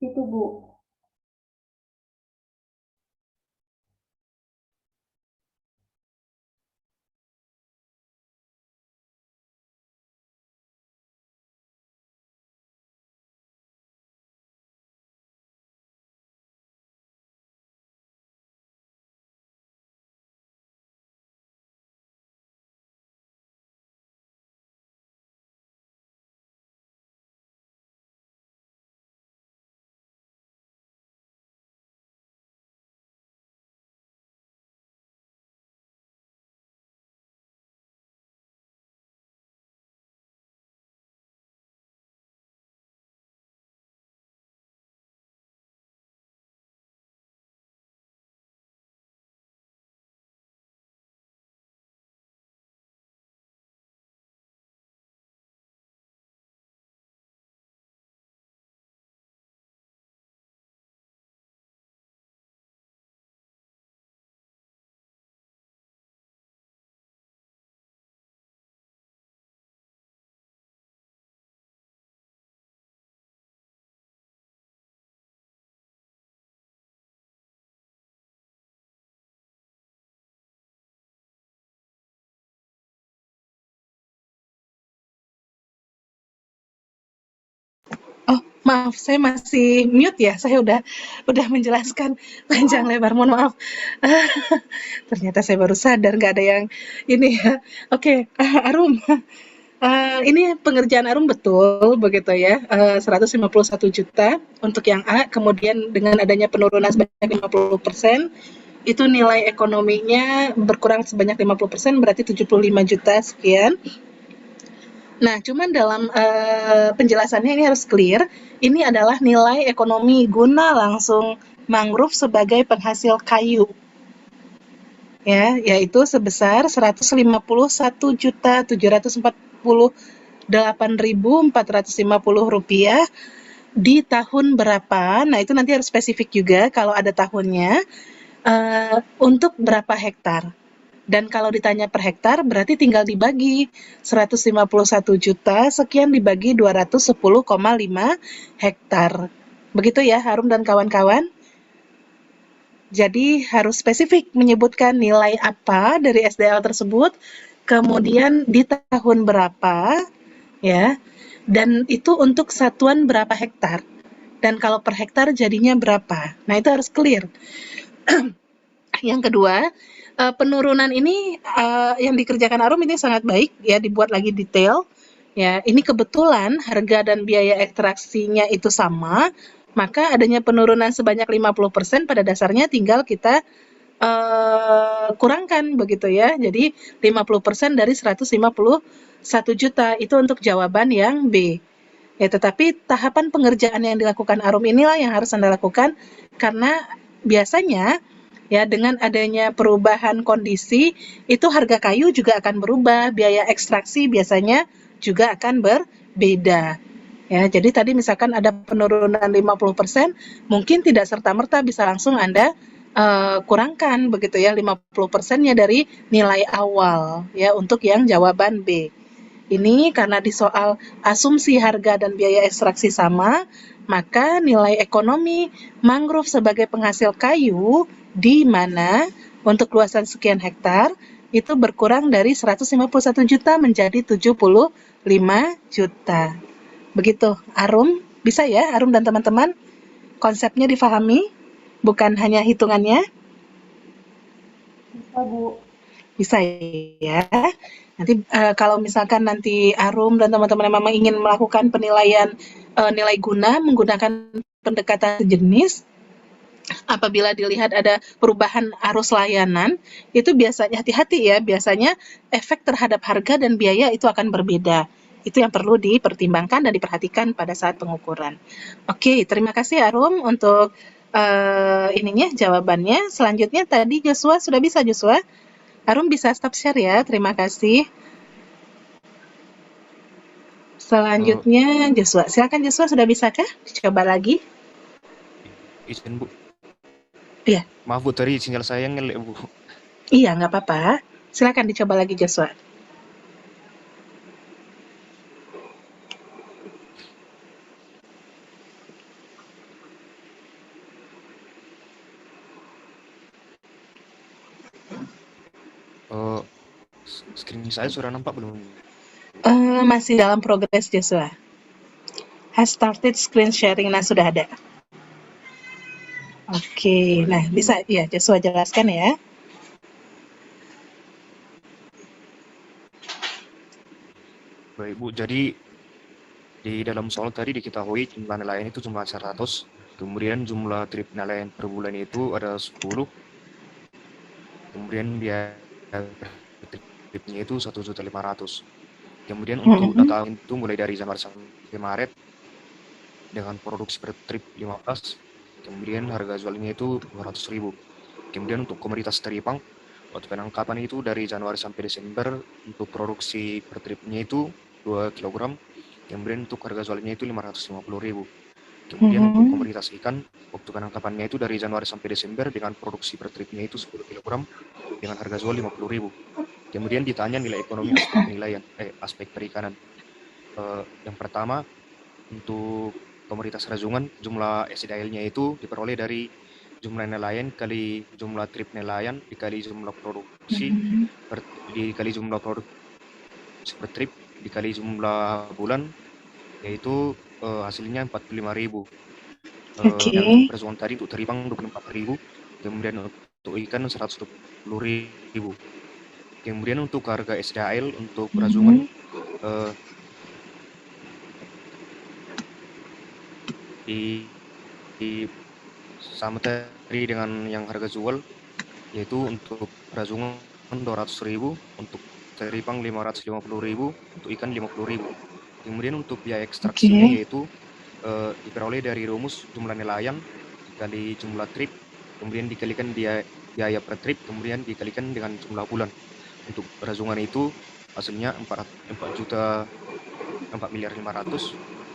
Itu Bu. maaf, saya masih mute ya. Saya udah menjelaskan panjang lebar. Mohon maaf. Ternyata saya baru sadar nggak ada yang ini ya. Oke, Arum. Ini pengerjaan Arum betul begitu ya, 151 juta untuk yang A, kemudian dengan adanya penurunan sebanyak 50%, itu nilai ekonominya berkurang sebanyak 50%, berarti 75 juta sekian. Nah, cuman dalam penjelasannya ini harus clear, ini adalah nilai ekonomi guna langsung mangrove sebagai penghasil kayu. Ya, yaitu sebesar 151.748.450 rupiah di tahun berapa. Nah, itu nanti harus spesifik juga kalau ada tahunnya, untuk berapa hektar. Dan kalau ditanya per hektar berarti tinggal dibagi 151 juta sekian dibagi 210,5 hektar. Begitu ya Harum dan kawan-kawan? Jadi harus spesifik menyebutkan nilai apa dari SDL tersebut, kemudian di tahun berapa, ya, dan itu untuk satuan berapa hektar. Dan kalau per hektar jadinya berapa. Nah, itu harus clear. Yang kedua, penurunan ini yang dikerjakan Arum ini sangat baik ya, dibuat lagi detail. Ya, ini kebetulan harga dan biaya ekstraksinya itu sama, maka adanya penurunan sebanyak 50% pada dasarnya tinggal kita kurangkan begitu ya. Jadi 50% dari 151 juta itu untuk jawaban yang B. Ya, tetapi tahapan pengerjaan yang dilakukan Arum inilah yang harus Anda lakukan karena biasanya ya dengan adanya perubahan kondisi itu harga kayu juga akan berubah, biaya ekstraksi biasanya juga akan berbeda. Ya, jadi tadi misalkan ada penurunan 50%, mungkin tidak serta-merta bisa langsung Anda kurangkan begitu ya 50%-nya dari nilai awal ya untuk yang jawaban B. Ini karena di soal asumsi harga dan biaya ekstraksi sama, maka nilai ekonomi mangrove sebagai penghasil kayu di mana untuk luasan sekian hektar itu berkurang dari 151 juta menjadi 75 juta. Begitu, Arum. Bisa ya, Arum dan teman-teman? Konsepnya difahami, bukan hanya hitungannya? Bisa, Bu. Bisa ya. Nanti kalau misalkan nanti Arum dan teman-teman yang memang ingin melakukan penilaian nilai guna menggunakan pendekatan sejenis, apabila dilihat ada perubahan arus layanan, itu biasanya hati-hati ya, biasanya efek terhadap harga dan biaya itu akan berbeda. Itu yang perlu dipertimbangkan dan diperhatikan pada saat pengukuran. Oke, terima kasih Arum untuk jawabannya. Selanjutnya tadi Joshua sudah bisa Joshua. Arum bisa stop share ya, terima kasih. Selanjutnya Joshua, silakan Joshua, sudah bisakah? Coba lagi. Izin Bu. Iya. Maaf Bu, tadi sinyal saya ngelek Bu. Iya, nggak apa-apa. Silakan dicoba lagi Joshua. Screen saya sudah nampak belum? Masih dalam progres Joshua. Has started screen sharing. Nah, sudah ada. Oke, nah bisa ya Joshua jelaskan ya. Baik Bu, jadi di dalam soal tadi diketahui jumlah nelayan itu jumlah 100, kemudian jumlah trip nelayan per bulan itu ada 10, kemudian biaya tripnya itu 1.500.000. Kemudian untuk data itu mulai dari Januari sampai Maret dengan produksi per trip 15, kemudian harga jualnya itu 200.000. Kemudian untuk komoditas teripang, waktu penangkapan itu dari Januari sampai Desember untuk produksi per tripnya itu 2 kg, kemudian untuk harga jualnya itu 550.000. Kemudian untuk komoditas ikan, waktu penangkapannya itu dari Januari sampai Desember dengan produksi per tripnya itu 10 kg dengan harga jual 50.000. Kemudian ditanya nilai ekonomi aspek penilaian, aspek perikanan. Yang pertama, untuk komoditas rajungan, jumlah SDL-nya itu diperoleh dari jumlah nelayan kali jumlah trip nelayan dikali jumlah produksi dikali jumlah produksi per trip dikali jumlah bulan yaitu hasilnya 45.000. Oke. Yang perhitungan tadi untuk teripang 24.000, kemudian untuk ikan 120.000. Kemudian untuk harga SDHL untuk perazungan di sama tadi dengan yang harga jual, yaitu untuk perazungan 200.000, untuk teripang 550.000, untuk ikan 50.000. Kemudian untuk biaya ekstraksinya yaitu diperoleh dari rumus jumlah nelayan kali jumlah trip, kemudian dikalikan biaya per trip, kemudian dikalikan dengan jumlah bulan. Untuk perazungan itu hasilnya 4.500.000,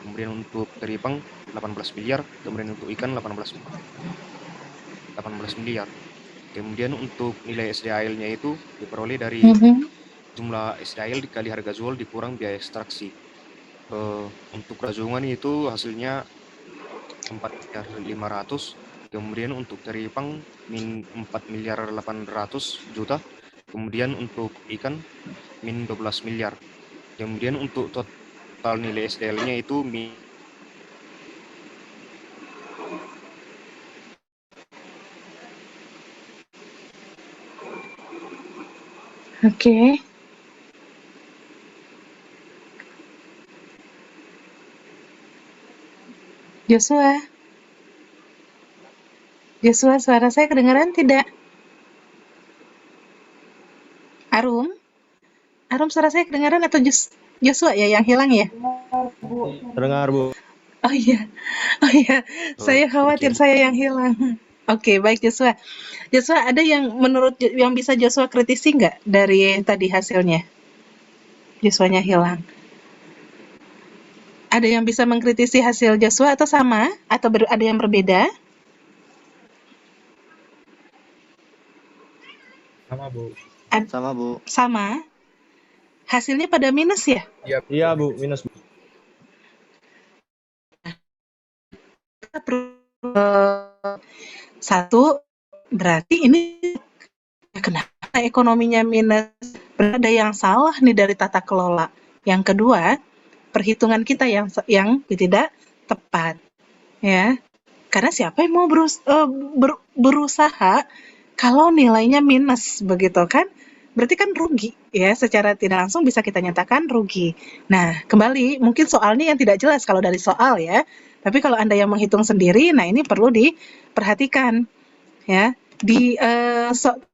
kemudian untuk teripang 18 miliar, kemudian untuk ikan 18 miliar. Kemudian untuk nilai SDHL-nya itu diperoleh dari jumlah SDHL dikali harga jual dikurang biaya ekstraksi. Untuk perazungan itu hasilnya 4.500.000, kemudian untuk teripang 4.800.000, kemudian untuk ikan min 12 miliar. Kemudian untuk total nilai SDHL-nya itu Oke. Joshua, suara saya kedengaran tidak? Arum, suara saya kedengaran atau Joshua ya yang hilang ya? Benar, Bu. Terdengar, Bu. Oh iya, saya khawatir demikian. saya yang hilang. Oke, baik Joshua. Joshua, ada yang menurut yang bisa Joshua kritisi nggak dari tadi hasilnya? Joshua-nya hilang. Ada yang bisa mengkritisi hasil Joshua atau sama? Atau ada yang berbeda? Sama, Bu. Sama, Bu. Sama? Hasilnya pada minus ya? Iya, Bu. Minus, Bu. Satu, berarti ini kenapa ekonominya minus? Berarti ada yang salah nih dari tata kelola. Yang kedua, perhitungan kita yang tidak tepat, ya. Karena siapa yang mau berusaha kalau nilainya minus, begitu kan? Berarti kan rugi, ya. Secara tidak langsung bisa kita nyatakan rugi. Nah, kembali, mungkin soalnya yang tidak jelas kalau dari soal ya. Tapi kalau Anda yang menghitung sendiri, nah ini perlu diperhatikan, ya. Di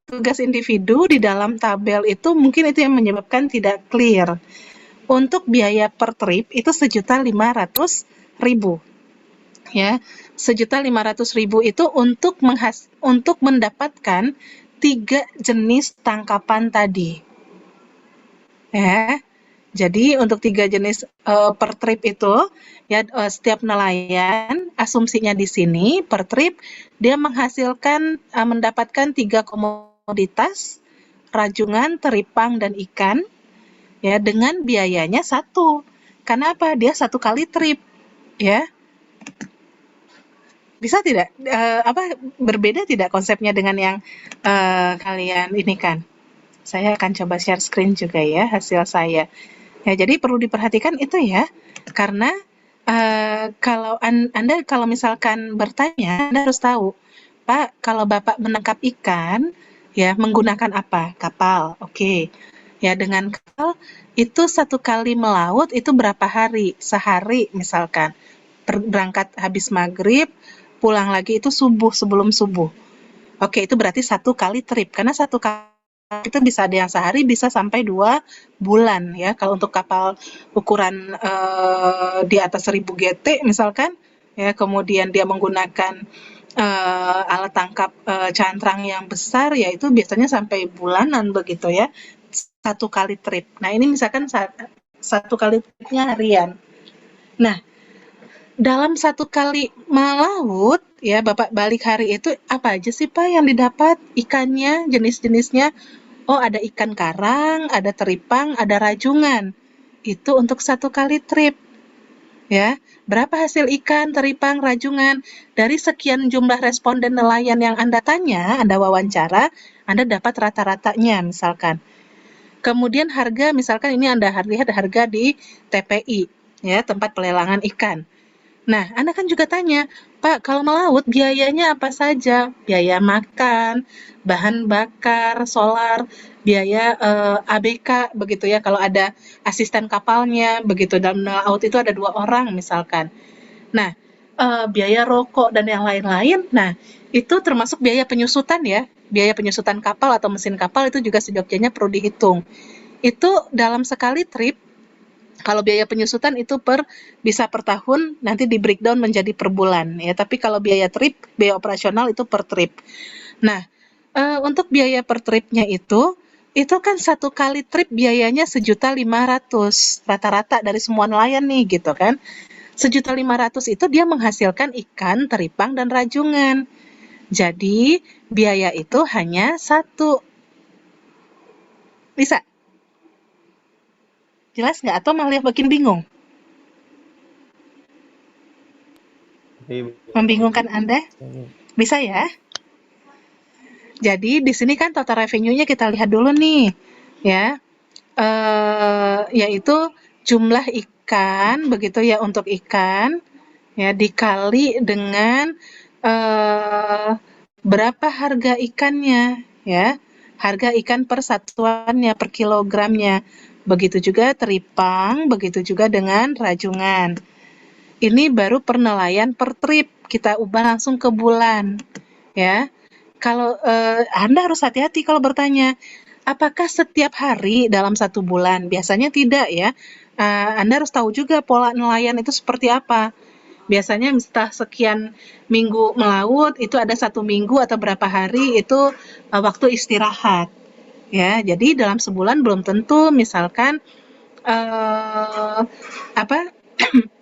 tugas individu di dalam tabel itu mungkin itu yang menyebabkan tidak clear. Untuk biaya per trip itu 1.500.000, ya. 1.500.000 itu untuk mendapatkan 3 jenis tangkapan tadi, ya. Jadi untuk 3 jenis per trip itu, ya, setiap nelayan asumsinya di sini per trip dia menghasilkan mendapatkan 3 komoditas, rajungan, teripang, dan ikan, ya, dengan biayanya 1. Karena apa? Dia 1 kali trip, ya. Bisa tidak? Berbeda tidak konsepnya dengan yang kalian ini kan? Saya akan coba share screen juga ya hasil saya. Ya, jadi perlu diperhatikan itu ya, karena kalau Anda kalau misalkan bertanya, Anda harus tahu, Pak, kalau Bapak menangkap ikan, ya menggunakan apa? Kapal, oke. Ya, dengan kapal itu 1 kali melaut itu berapa hari? Sehari misalkan. Berangkat habis maghrib, pulang lagi itu sebelum subuh. Oke, itu berarti 1 kali trip, karena 1 kali itu bisa ada yang sehari, bisa sampai 2 bulan ya. Kalau untuk kapal ukuran di atas 1000 GT misalkan, ya, kemudian dia menggunakan alat tangkap cantrang yang besar, ya itu biasanya sampai bulanan begitu ya, 1 kali trip. Nah ini misalkan 1 kali tripnya harian. Nah, dalam 1 kali melaut, ya, Bapak balik hari itu apa aja sih Pak yang didapat ikannya, jenis-jenisnya? Oh, ada ikan karang, ada teripang, ada rajungan. Itu untuk 1 kali trip, ya. Berapa hasil ikan, teripang, rajungan? Dari sekian jumlah responden nelayan yang Anda tanya, Anda wawancara, Anda dapat rata-ratanya misalkan. Kemudian harga, misalkan ini Anda lihat harga di TPI. ya, tempat pelelangan ikan. Nah, Anda kan juga tanya, Pak, kalau melaut biayanya apa saja? Biaya makan, bahan bakar, solar, biaya ABK, begitu ya, kalau ada asisten kapalnya, begitu, dalam melaut itu ada 2 orang misalkan. Nah, biaya rokok dan yang lain-lain, nah, itu termasuk biaya penyusutan ya, biaya penyusutan kapal atau mesin kapal itu juga seyogyanya perlu dihitung. Itu dalam sekali trip, kalau biaya penyusutan itu bisa per tahun, nanti di breakdown menjadi per bulan ya. Tapi kalau biaya trip, biaya operasional itu per trip. Nah, untuk biaya per tripnya itu kan satu kali trip biayanya 1.500.000 rata-rata dari semua nelayan nih gitu kan. 1.500.000 itu dia menghasilkan ikan, teripang, dan rajungan. Jadi biaya itu hanya satu. Bisa? Jelas nggak? Atau malah bikin bingung? Membingungkan Anda? Bisa ya? Jadi di sini kan total revenue-nya kita lihat dulu nih, ya, yaitu jumlah ikan, begitu ya, untuk ikan, ya, dikali dengan berapa harga ikannya, ya, harga ikan per satuannya, per kilogramnya. Begitu juga teripang, begitu juga dengan rajungan. Ini baru per nelayan per trip, kita ubah langsung ke bulan, ya. Kalau Anda harus hati-hati kalau bertanya, apakah setiap hari dalam 1 bulan? Biasanya tidak ya. Anda harus tahu juga pola nelayan itu seperti apa. Biasanya setelah sekian minggu melaut, itu ada 1 minggu atau berapa hari itu waktu istirahat. Ya, jadi dalam sebulan belum tentu misalkan apa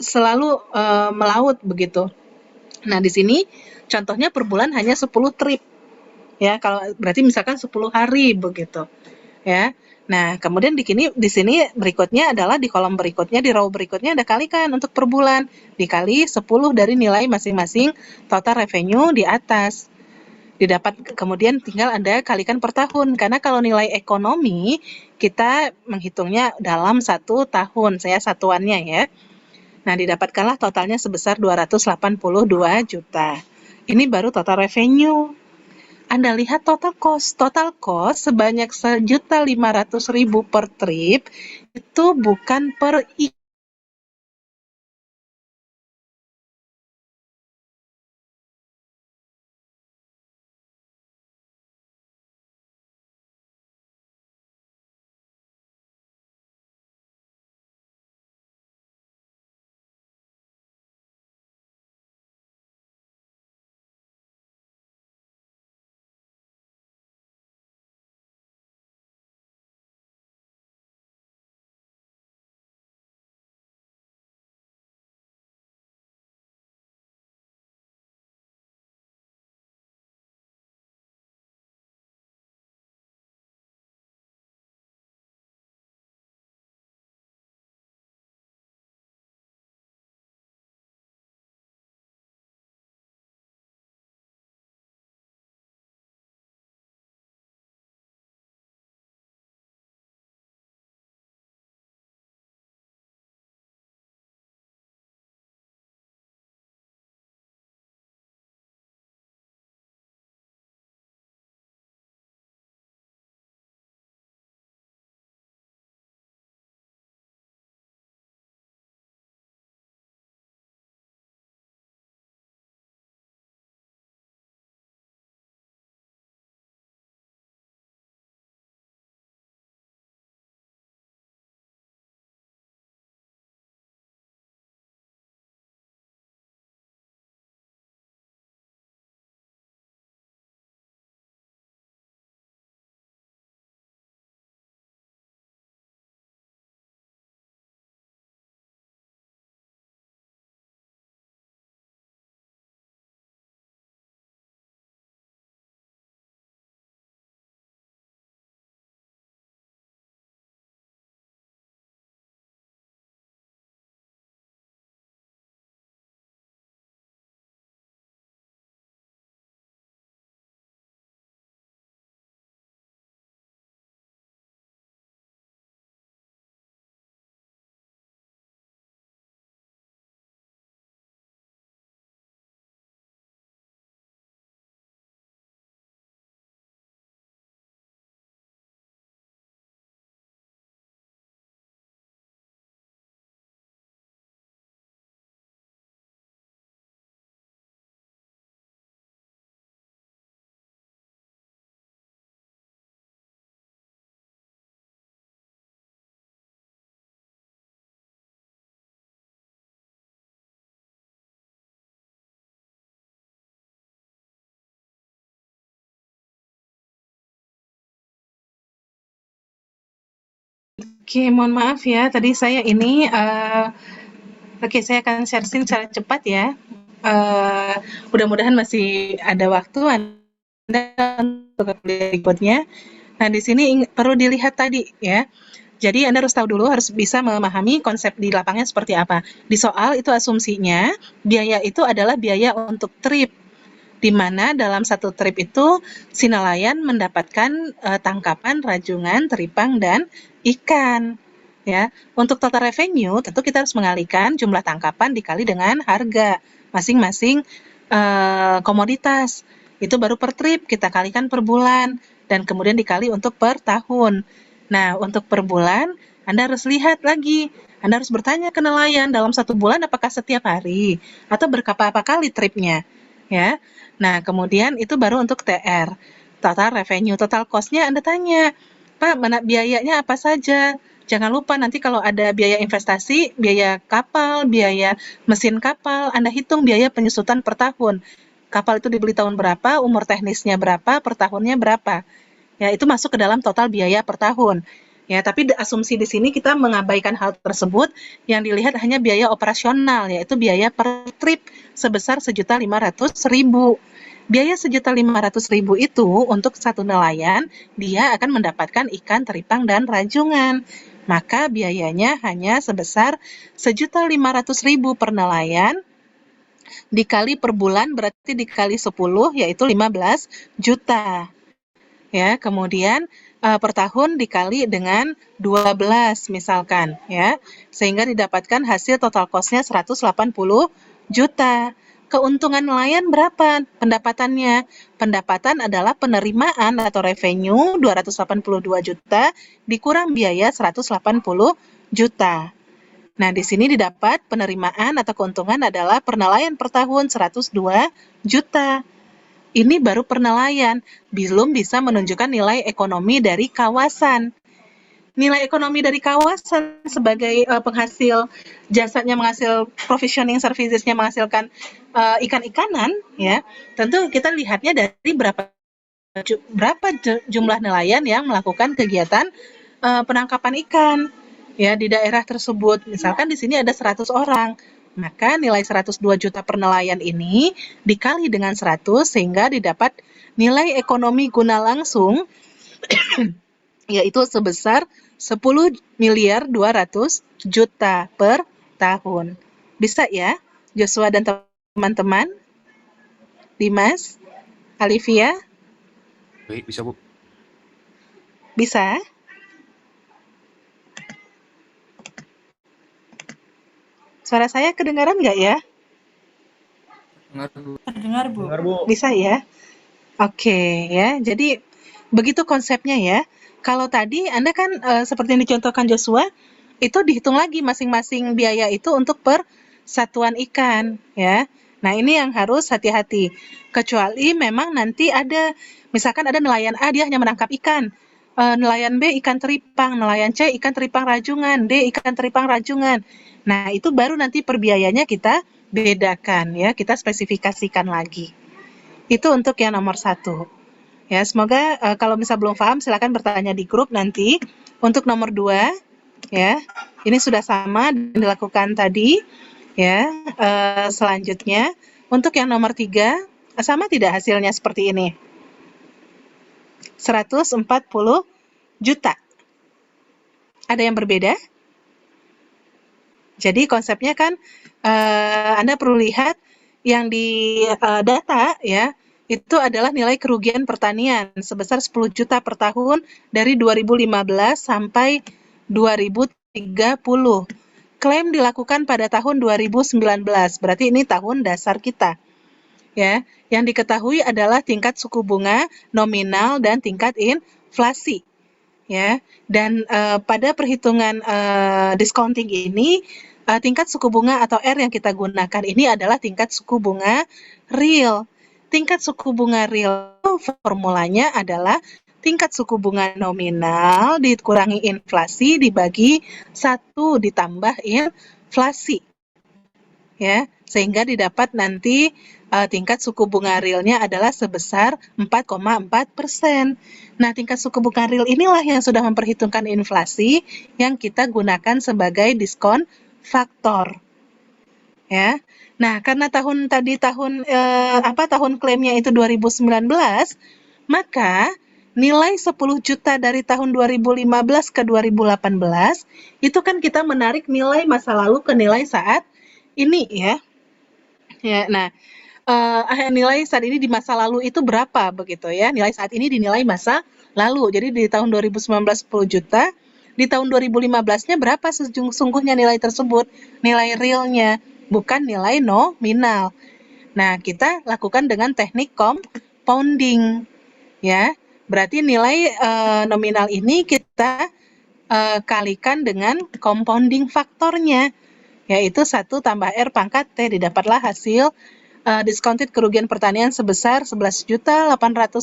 selalu melaut begitu. Nah, di sini contohnya per bulan hanya 10 trip. Ya, kalau berarti misalkan 10 hari begitu, ya. Nah, kemudian di sini berikutnya adalah di kolom berikutnya, di row berikutnya ada kalikan untuk per bulan, dikali 10 dari nilai masing-masing total revenue di atas. Didapat kemudian tinggal Anda kalikan per tahun, karena kalau nilai ekonomi kita menghitungnya dalam 1 tahun, saya satuannya ya. Nah, didapatkanlah totalnya sebesar 282 juta. Ini baru total revenue. Anda lihat total cost sebanyak 1.500.000 per trip, itu bukan per Oke, mohon maaf ya, tadi saya ini, oke, saya akan share screen secara cepat ya. Mudah-mudahan masih ada waktu Anda untuk berikutnya. Nah, di sini perlu dilihat tadi ya. Jadi Anda harus tahu dulu, harus bisa memahami konsep di lapangnya seperti apa. Di soal itu asumsinya, biaya itu adalah biaya untuk trip, di mana dalam satu trip itu si nelayan mendapatkan tangkapan, rajungan, teripang, dan ikan. Ya, untuk total revenue tentu kita harus mengalihkan jumlah tangkapan dikali dengan harga masing-masing komoditas. Itu baru per trip, kita kalikan per bulan dan kemudian dikali untuk per tahun. Nah, untuk per bulan Anda harus lihat lagi. Anda harus bertanya ke nelayan dalam satu bulan apakah setiap hari atau berapa kali tripnya. Ya. Nah, kemudian itu baru untuk TR. Total revenue, total cost-nya Anda tanya, Pak, mana biayanya apa saja? Jangan lupa nanti kalau ada biaya investasi, biaya kapal, biaya mesin kapal, Anda hitung biaya penyusutan per tahun. Kapal itu dibeli tahun berapa, umur teknisnya berapa, per tahunnya berapa. Ya, itu masuk ke dalam total biaya per tahun. Ya, tapi asumsi di sini kita mengabaikan hal tersebut, yang dilihat hanya biaya operasional, yaitu biaya per trip sebesar 1.500.000. Biaya 1.500.000 itu untuk satu nelayan, dia akan mendapatkan ikan, teripang, dan rajungan. Maka biayanya hanya sebesar 1.500.000 per nelayan, dikali per bulan berarti dikali 10, yaitu 15 juta. Ya, kemudian per tahun dikali dengan 12 misalkan ya, sehingga didapatkan hasil total cost-nya 180 juta. Keuntungan nelayan berapa pendapatannya? Pendapatan adalah penerimaan atau revenue 282 juta dikurang biaya 180 juta. Nah, di sini didapat penerimaan atau keuntungan adalah per nelayan per tahun 102 juta. Ini baru per nelayan, belum bisa menunjukkan nilai ekonomi dari kawasan. Nilai ekonomi dari kawasan sebagai penghasil jasanya, menghasil provisioning services-nya menghasilkan ikan-ikanan, ya, tentu kita lihatnya dari berapa jumlah nelayan yang melakukan kegiatan penangkapan ikan, ya, di daerah tersebut. Misalkan di sini ada 100 orang. Maka nilai 102 juta per nelayan ini dikali dengan 100 sehingga didapat nilai ekonomi guna langsung yaitu sebesar 10.200.000.000 per tahun. Bisa ya, Joshua dan teman-teman? Dimas, Alivia? Baik, bisa Bu. Bisa? Suara saya kedengaran nggak ya? Terdengar, Bu. Dengar, Bu. Bisa ya? Oke ya, jadi begitu konsepnya ya. Kalau tadi Anda kan seperti yang dicontohkan Joshua, itu dihitung lagi masing-masing biaya itu untuk per satuan ikan ya. Nah, ini yang harus hati-hati. Kecuali memang nanti ada, misalkan ada nelayan A dia hanya menangkap ikan. Nelayan B ikan teripang, nelayan C ikan teripang rajungan, D ikan teripang rajungan. Nah, itu baru nanti per biayanya kita bedakan ya, kita spesifikasikan lagi. Itu untuk yang nomor 1. Ya, semoga kalau misal belum paham silakan bertanya di grup nanti. Untuk nomor 2 ya, ini sudah sama dilakukan tadi ya. Selanjutnya untuk yang nomor 3 sama tidak hasilnya seperti ini? 140 juta. Ada yang berbeda? Jadi konsepnya kan Anda perlu lihat yang di data ya, itu adalah nilai kerugian pertanian sebesar 10 juta per tahun dari 2015 sampai 2030. Klaim dilakukan pada tahun 2019, berarti ini tahun dasar kita. Ya, yang diketahui adalah tingkat suku bunga nominal dan tingkat inflasi. Ya, dan pada perhitungan discounting ini tingkat suku bunga atau R yang kita gunakan ini adalah tingkat suku bunga real. Tingkat suku bunga real formulanya adalah tingkat suku bunga nominal dikurangi inflasi dibagi 1 ditambah inflasi. Ya, sehingga didapat nanti tingkat suku bunga realnya adalah sebesar 4,4%. Nah, tingkat suku bunga real inilah yang sudah memperhitungkan inflasi yang kita gunakan sebagai diskon faktor. Ya. Nah, karena tahun klaimnya itu 2019, maka nilai 10 juta dari tahun 2015 ke 2018 itu kan kita menarik nilai masa lalu ke nilai saat ini ya. Ya, nah, nilai saat ini di masa lalu itu berapa begitu ya? Nilai saat ini dinilai masa lalu. Jadi di tahun 2019 10 juta, di tahun 2015-nya berapa sesungguhnya nilai tersebut? Nilai realnya, bukan nilai nominal. Nah, kita lakukan dengan teknik compounding ya. Berarti nilai nominal ini kita kalikan dengan compounding faktornya, yaitu 1 tambah R pangkat T, didapatlah hasil discounted kerugian pertanian sebesar 11.884.000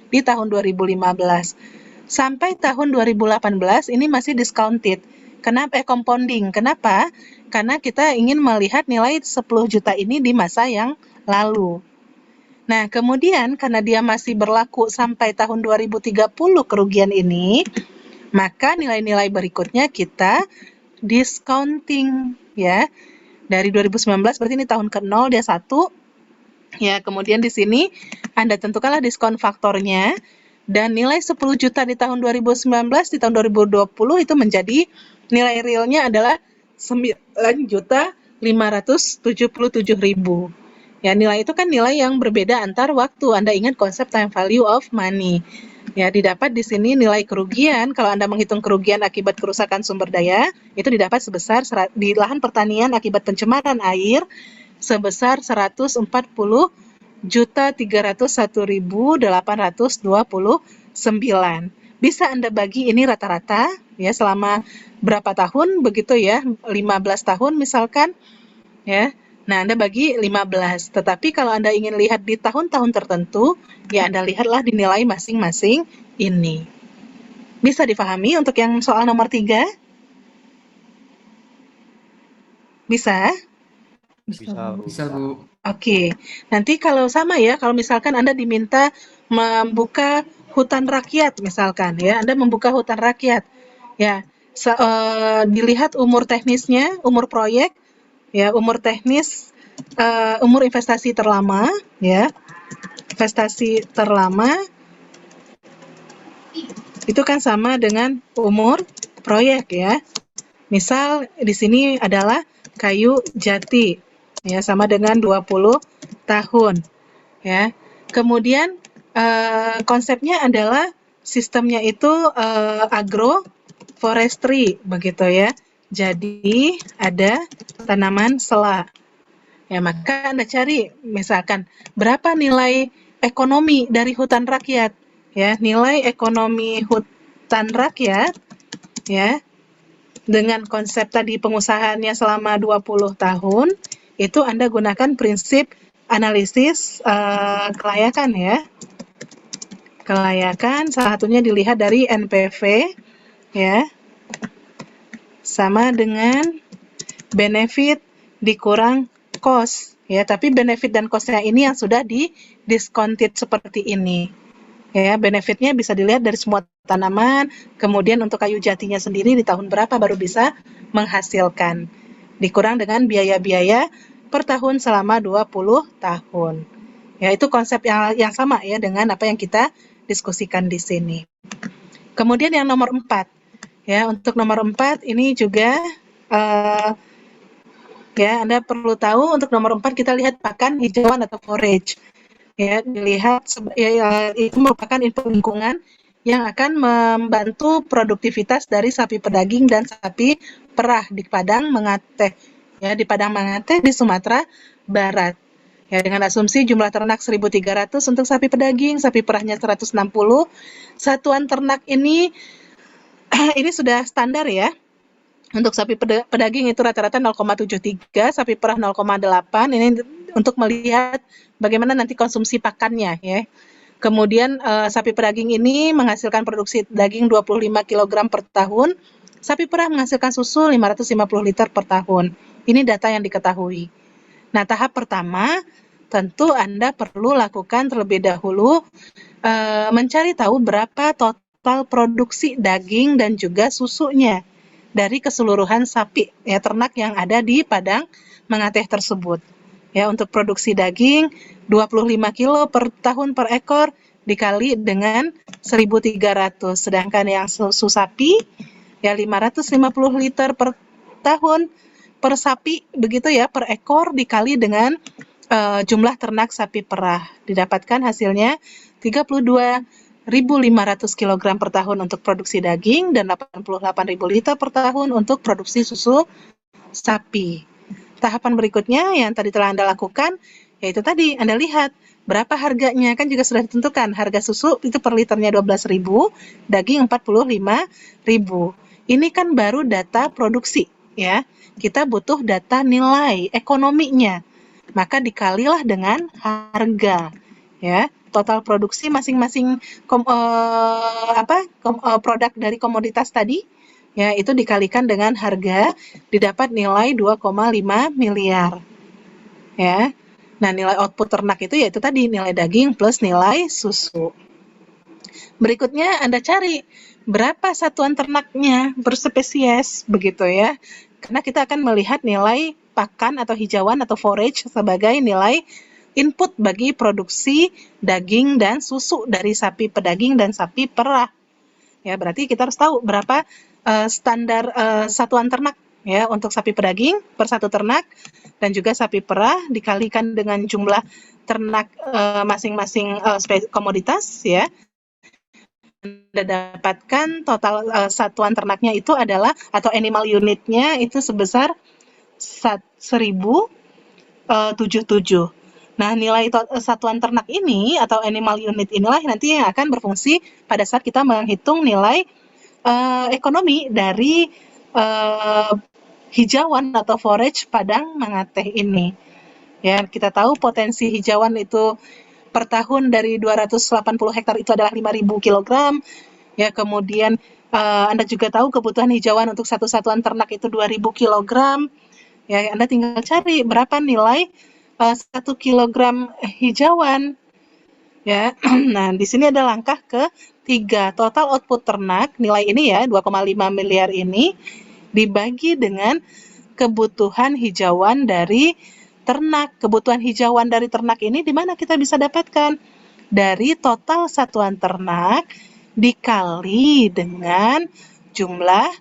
di tahun 2015. Sampai tahun 2018 ini masih discounted. Kenapa? Compounding. Kenapa? Karena kita ingin melihat nilai 10 juta ini di masa yang lalu. Nah, kemudian karena dia masih berlaku sampai tahun 2030 kerugian ini, maka nilai-nilai berikutnya kita discounting ya. Dari 2019 berarti ini tahun ke-0 dia 1. Ya, kemudian di sini Anda tentukanlah diskon faktornya dan nilai 10 juta di tahun 2019 di tahun 2020 itu menjadi nilai realnya adalah 9.577.000. Ya, nilai itu kan nilai yang berbeda antar waktu. Anda ingat konsep time value of money. Ya, didapat di sini nilai kerugian. Kalau Anda menghitung kerugian akibat kerusakan sumber daya, itu didapat sebesar di lahan pertanian akibat pencemaran air sebesar 140.301.829. Bisa Anda bagi ini rata-rata ya selama berapa tahun begitu ya, 15 tahun misalkan ya. Nah, Anda bagi 15. Tetapi kalau Anda ingin lihat di tahun-tahun tertentu, ya Anda lihatlah di nilai masing-masing ini. Bisa difahami untuk yang soal nomor 3? Bisa? Bisa, Bu. Bisa, Bu. Oke. Nanti kalau sama ya, kalau misalkan Anda diminta membuka hutan rakyat misalkan ya, Anda membuka hutan rakyat. Ya, dilihat umur teknisnya, umur proyek, ya, umur teknis, umur investasi terlama, ya, investasi terlama itu kan sama dengan umur proyek ya. Misal di sini adalah kayu jati, ya, sama dengan 20 tahun, ya. Kemudian konsepnya adalah sistemnya itu agroforestry begitu ya. Jadi ada tanaman sela. Ya, maka Anda cari misalkan berapa nilai ekonomi dari hutan rakyat. Ya, nilai ekonomi hutan rakyat ya dengan konsep tadi pengusahaannya selama 20 tahun, itu Anda gunakan prinsip analisis kelayakan ya. Kelayakan salah satunya dilihat dari NPV ya. Sama dengan benefit dikurang cost ya, tapi benefit dan cost-nya ini yang sudah di-discounted seperti ini. Ya, benefitnya bisa dilihat dari semua tanaman, kemudian untuk kayu jatinya sendiri di tahun berapa baru bisa menghasilkan. Dikurang dengan biaya-biaya per tahun selama 20 tahun. Ya, itu konsep yang sama ya dengan apa yang kita diskusikan di sini. Kemudian yang nomor 4. Ya, untuk nomor 4 ini juga ya, Anda perlu tahu untuk nomor 4 kita lihat pakan hijauan atau forage. Ya, dilihat ya, itu merupakan info lingkungan yang akan membantu produktivitas dari sapi pedaging dan sapi perah di Padang Mengateh. Ya, di Padang Mengateh di Sumatera Barat. Ya, dengan asumsi jumlah ternak 1.300 untuk sapi pedaging, sapi perahnya 160. Satuan ternak ini sudah standar ya. Untuk sapi pedaging itu rata-rata 0,73, sapi perah 0,8. Ini untuk melihat bagaimana nanti konsumsi pakannya ya. Kemudian sapi pedaging ini menghasilkan produksi daging 25 kg per tahun. Sapi perah menghasilkan susu 550 liter per tahun. Ini data yang diketahui. Nah, tahap pertama tentu Anda perlu lakukan terlebih dahulu mencari tahu berapa total produksi daging dan juga susunya dari keseluruhan sapi ya ternak yang ada di Padang Mangateh tersebut. Ya, untuk produksi daging 25 kilo per tahun per ekor dikali dengan 1.300, sedangkan yang susu sapi ya 550 liter per tahun per sapi begitu ya per ekor dikali dengan jumlah ternak sapi perah. Didapatkan hasilnya 32.500 kg per tahun untuk produksi daging dan 88.000 liter per tahun untuk produksi susu sapi. Tahapan berikutnya yang tadi telah Anda lakukan, yaitu tadi Anda lihat berapa harganya, kan juga sudah ditentukan. Harga susu itu per liternya 12.000, daging 45.000. Ini kan baru data produksi ya. Kita butuh data nilai ekonominya. Maka dikalilah dengan harga ya. Total produksi masing-masing produk dari komoditas tadi ya itu dikalikan dengan harga didapat nilai 2,5 miliar ya. Nah, nilai output ternak itu yaitu tadi nilai daging plus nilai susu. Berikutnya Anda cari berapa satuan ternaknya berspesies begitu ya. Karena kita akan melihat nilai pakan atau hijauan atau forage sebagai nilai input bagi produksi daging dan susu dari sapi pedaging dan sapi perah. Ya, berarti kita harus tahu berapa standar satuan ternak ya untuk sapi pedaging per satu ternak dan juga sapi perah dikalikan dengan jumlah ternak masing-masing komoditas ya. Anda dapatkan total satuan ternaknya itu adalah atau animal unitnya itu sebesar 1.077. Nah, nilai satuan ternak ini atau animal unit inilah nanti yang akan berfungsi pada saat kita menghitung nilai ekonomi dari hijauan atau forage Padang Mangateh ini. Ya, kita tahu potensi hijauan itu per tahun dari 280 hektar itu adalah 5.000 kg. Ya, kemudian Anda juga tahu kebutuhan hijauan untuk satu satuan ternak itu 2.000 kg. Ya, Anda tinggal cari berapa nilai 1 kilogram hijauan. Ya, nah di sini ada langkah ketiga. Total output ternak nilai ini ya 2,5 miliar ini dibagi dengan kebutuhan hijauan dari ternak. Kebutuhan hijauan dari ternak ini di mana kita bisa dapatkan? Dari total satuan ternak dikali dengan jumlah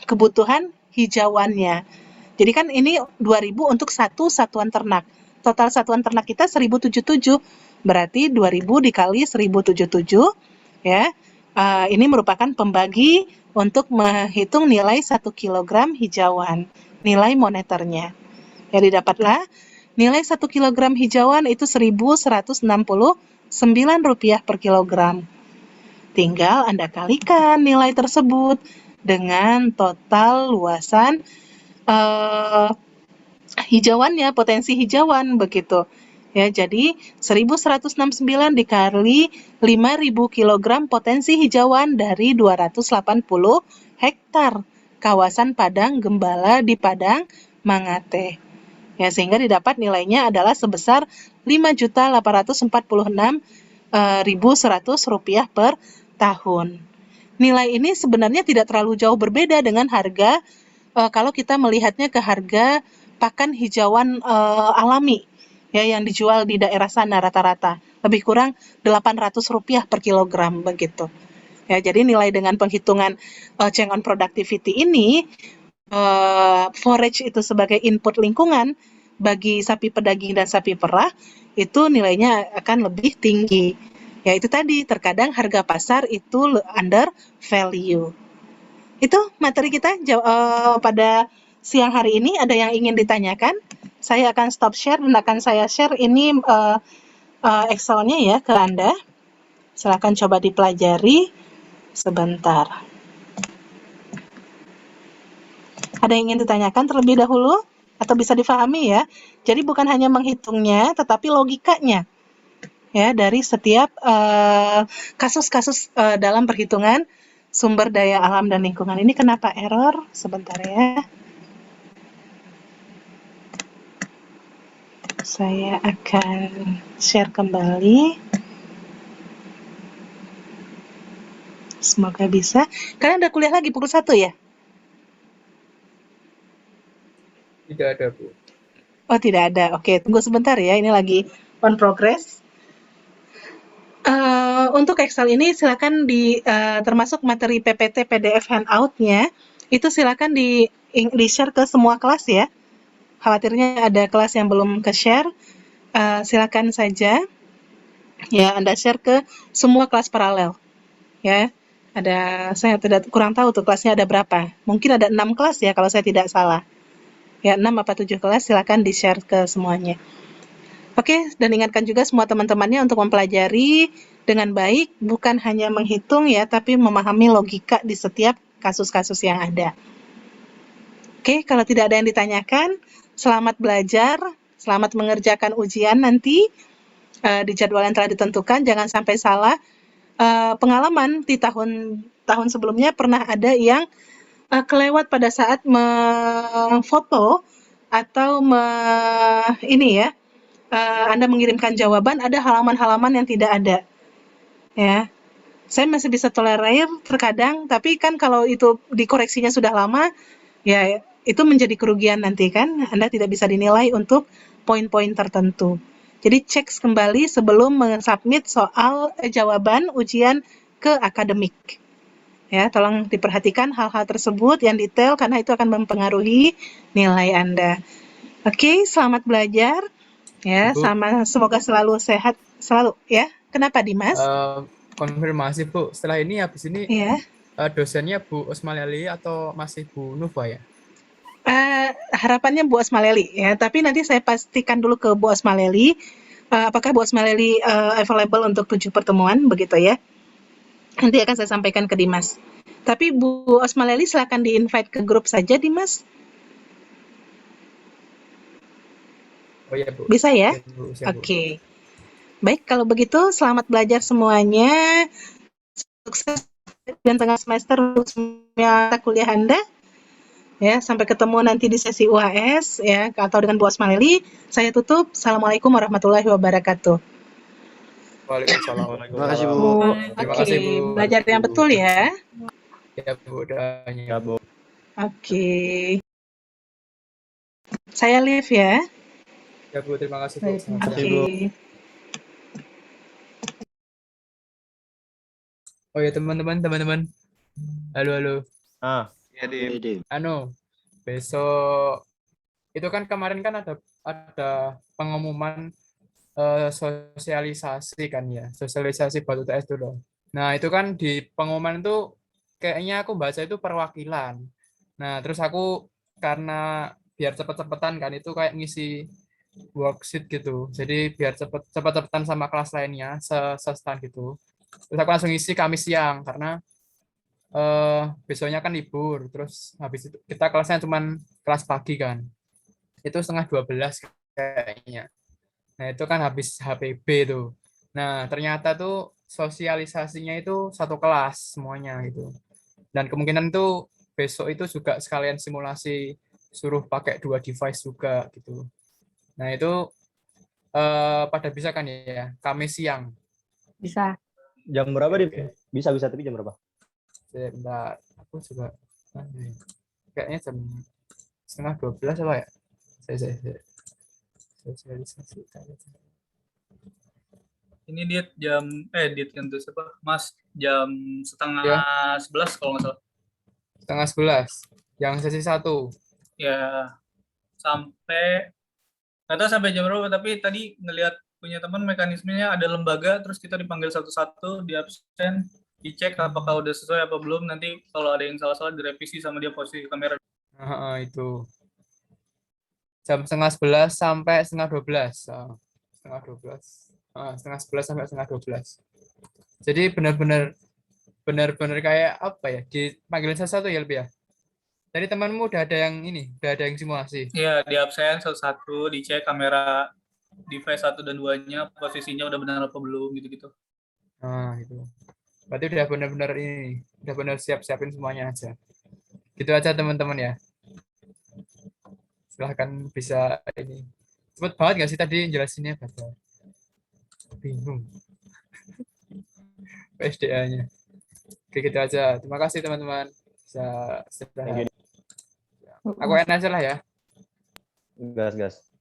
kebutuhan hijauannya. Jadi kan ini 2.000 untuk satu satuan ternak. Total satuan ternak kita 1.077. Berarti 2.000 dikali 1.077 ya. Ini merupakan pembagi untuk menghitung nilai 1 kilogram hijauan, nilai moneternya. Ya, didapatlah nilai 1 kilogram hijauan itu Rp1.169 per kilogram. Tinggal Anda kalikan nilai tersebut dengan total luasan hijauannya, potensi hijauan begitu. Ya, jadi 1.169 dikali 5.000 kg potensi hijauan dari 280 hektar kawasan padang gembala di Padang Mangateh. Ya, sehingga didapat nilainya adalah sebesar Rp5.846.100 per tahun. Nilai ini sebenarnya tidak terlalu jauh berbeda dengan harga kalau kita melihatnya ke harga pakan hijauan alami ya yang dijual di daerah sana rata-rata lebih kurang Rp800 per kilogram begitu. Ya, jadi nilai dengan penghitungan change on productivity ini forage itu sebagai input lingkungan bagi sapi pedaging dan sapi perah itu nilainya akan lebih tinggi. Ya, itu tadi terkadang harga pasar itu under value. Itu materi kita pada siang hari ini. Ada yang ingin ditanyakan? Saya akan stop share dan akan saya share ini Excel-nya ya ke Anda. Silakan coba dipelajari sebentar. Ada yang ingin ditanyakan terlebih dahulu? Atau bisa difahami ya? Jadi bukan hanya menghitungnya, tetapi logikanya ya dari setiap kasus-kasus dalam perhitungan sumber daya alam dan lingkungan. Ini kenapa error? Sebentar ya. Saya akan share kembali. Semoga bisa. Kalian udah kuliah lagi pukul 1 ya? Tidak ada, Bu. Oh, tidak ada. Oke, tunggu sebentar ya. Ini lagi on progress. Untuk Excel ini silakan termasuk materi PPT PDF handout-nya, itu silakan di-share ke semua kelas ya. Khawatirnya ada kelas yang belum ke-share, silakan saja ya Anda share ke semua kelas paralel ya. Saya kurang tahu tuh kelasnya ada berapa. Mungkin ada 6 kelas ya kalau saya tidak salah. Ya, 6 apa 7 kelas silakan di-share ke semuanya. Oke, dan ingatkan juga semua teman-temannya untuk mempelajari dengan baik, bukan hanya menghitung ya, tapi memahami logika di setiap kasus-kasus yang ada. Oke, kalau tidak ada yang ditanyakan, selamat belajar, selamat mengerjakan ujian nanti di jadwal yang telah ditentukan, jangan sampai salah. Pengalaman di tahun sebelumnya pernah ada yang kelewat pada saat memfoto atau Anda mengirimkan jawaban, ada halaman-halaman yang tidak ada. Ya, saya masih bisa tolerir terkadang, tapi kan kalau itu dikoreksinya sudah lama, ya itu menjadi kerugian nanti kan, Anda tidak bisa dinilai untuk poin-poin tertentu. Jadi cek kembali sebelum mensubmit soal jawaban ujian ke akademik. Ya, tolong diperhatikan hal-hal tersebut yang detail karena itu akan mempengaruhi nilai Anda. Oke, selamat belajar. Ya, Bu. semoga selalu sehat selalu ya. Kenapa Dimas? Konfirmasi, Bu. Setelah ini, habis ini Ya. dosennya Bu Osmaleli atau masih Bu Nufa ya? Harapannya Bu Osmaleli ya, tapi nanti saya pastikan dulu ke Bu Osmaleli apakah Bu Osmaleli available untuk 7 pertemuan begitu ya. Nanti akan saya sampaikan ke Dimas. Tapi Bu Osmaleli silakan di-invite ke grup saja Dimas. Oh iya, Bu. Bisa ya? Oke, Bu. Siap, Bu. Oke. Baik, kalau begitu selamat belajar semuanya. Sukses dan tengah semester untuk semua kuliah Anda. Ya, sampai ketemu nanti di sesi UAS ya atau dengan Bu Osmaleli. Saya tutup. Assalamualaikum warahmatullahi wabarakatuh. Waalaikumsalam. Terima kasih, Bu. Terima Oke, kasih, Bu. belajar yang betul ya. Ya, Bu. Doanya. Ya, Bu. Oke. Saya live ya. Ya, Bu. Terima kasih, Bu. Terima Selamat kasih, siang. Bu. Oh ya, teman-teman. Halo. Ya, Dim. Besok itu kan kemarin kan ada pengumuman sosialisasi kan ya, sosialisasi buat UTS dulu. Nah, itu kan di pengumuman itu kayaknya aku baca itu perwakilan. Nah, terus aku karena biar cepet-cepetan kan itu kayak ngisi worksheet gitu. Jadi biar cepet-cepetan sama kelas lainnya, se-stand gitu. Terus aku langsung ngisi Kamis siang karena besoknya kan libur. Terus habis itu kita kelasnya cuman kelas pagi kan. Itu 11:30 kayaknya. Nah, itu kan habis HPB tuh. Nah, ternyata tuh sosialisasinya itu satu kelas semuanya gitu. Dan kemungkinan itu besok itu juga sekalian simulasi suruh pakai 2 device juga gitu. Nah, itu pada bisa kan ya? Kamis siang. Bisa. Jam berapa, Dim? Bisa, tapi jam berapa? Bentar, aku juga kayaknya jam 11:30 apa ya? Saya sosialisasi. Ini diet kan tuh siapa? Mas jam setengah Ya. 11 kalau nggak salah. 10:30 yang sesi 1. Ya sampai nggak tahu sampai jam berapa, tapi tadi ngelihat punya teman mekanismenya ada lembaga, terus kita dipanggil satu-satu, di absen, dicek apakah udah sesuai apa belum, nanti kalau ada yang salah-salah direvisi sama dia posisi kamera. Itu jam 10:30 sampai 11:30. 11:30 sampai 11:30. Jadi benar-benar kayak apa ya, dipanggilin satu ya lebih ya. Jadi temanmu udah ada yang simulasi. Iya, di absen satu-satu, dicek kamera device 1 dan 2-nya posisinya udah benar apa belum gitu-gitu. Gitu. Berarti udah benar siap-siapin semuanya aja. Gitu aja teman-teman ya. Silahkan bisa Cepet banget nggak sih tadi jelasinnya, Badar? Bingung. PSDA-nya. Oke, gitu aja. Terima kasih teman-teman. Bisa istirahat. Thank you. Aku enak aja lah ya. Gas.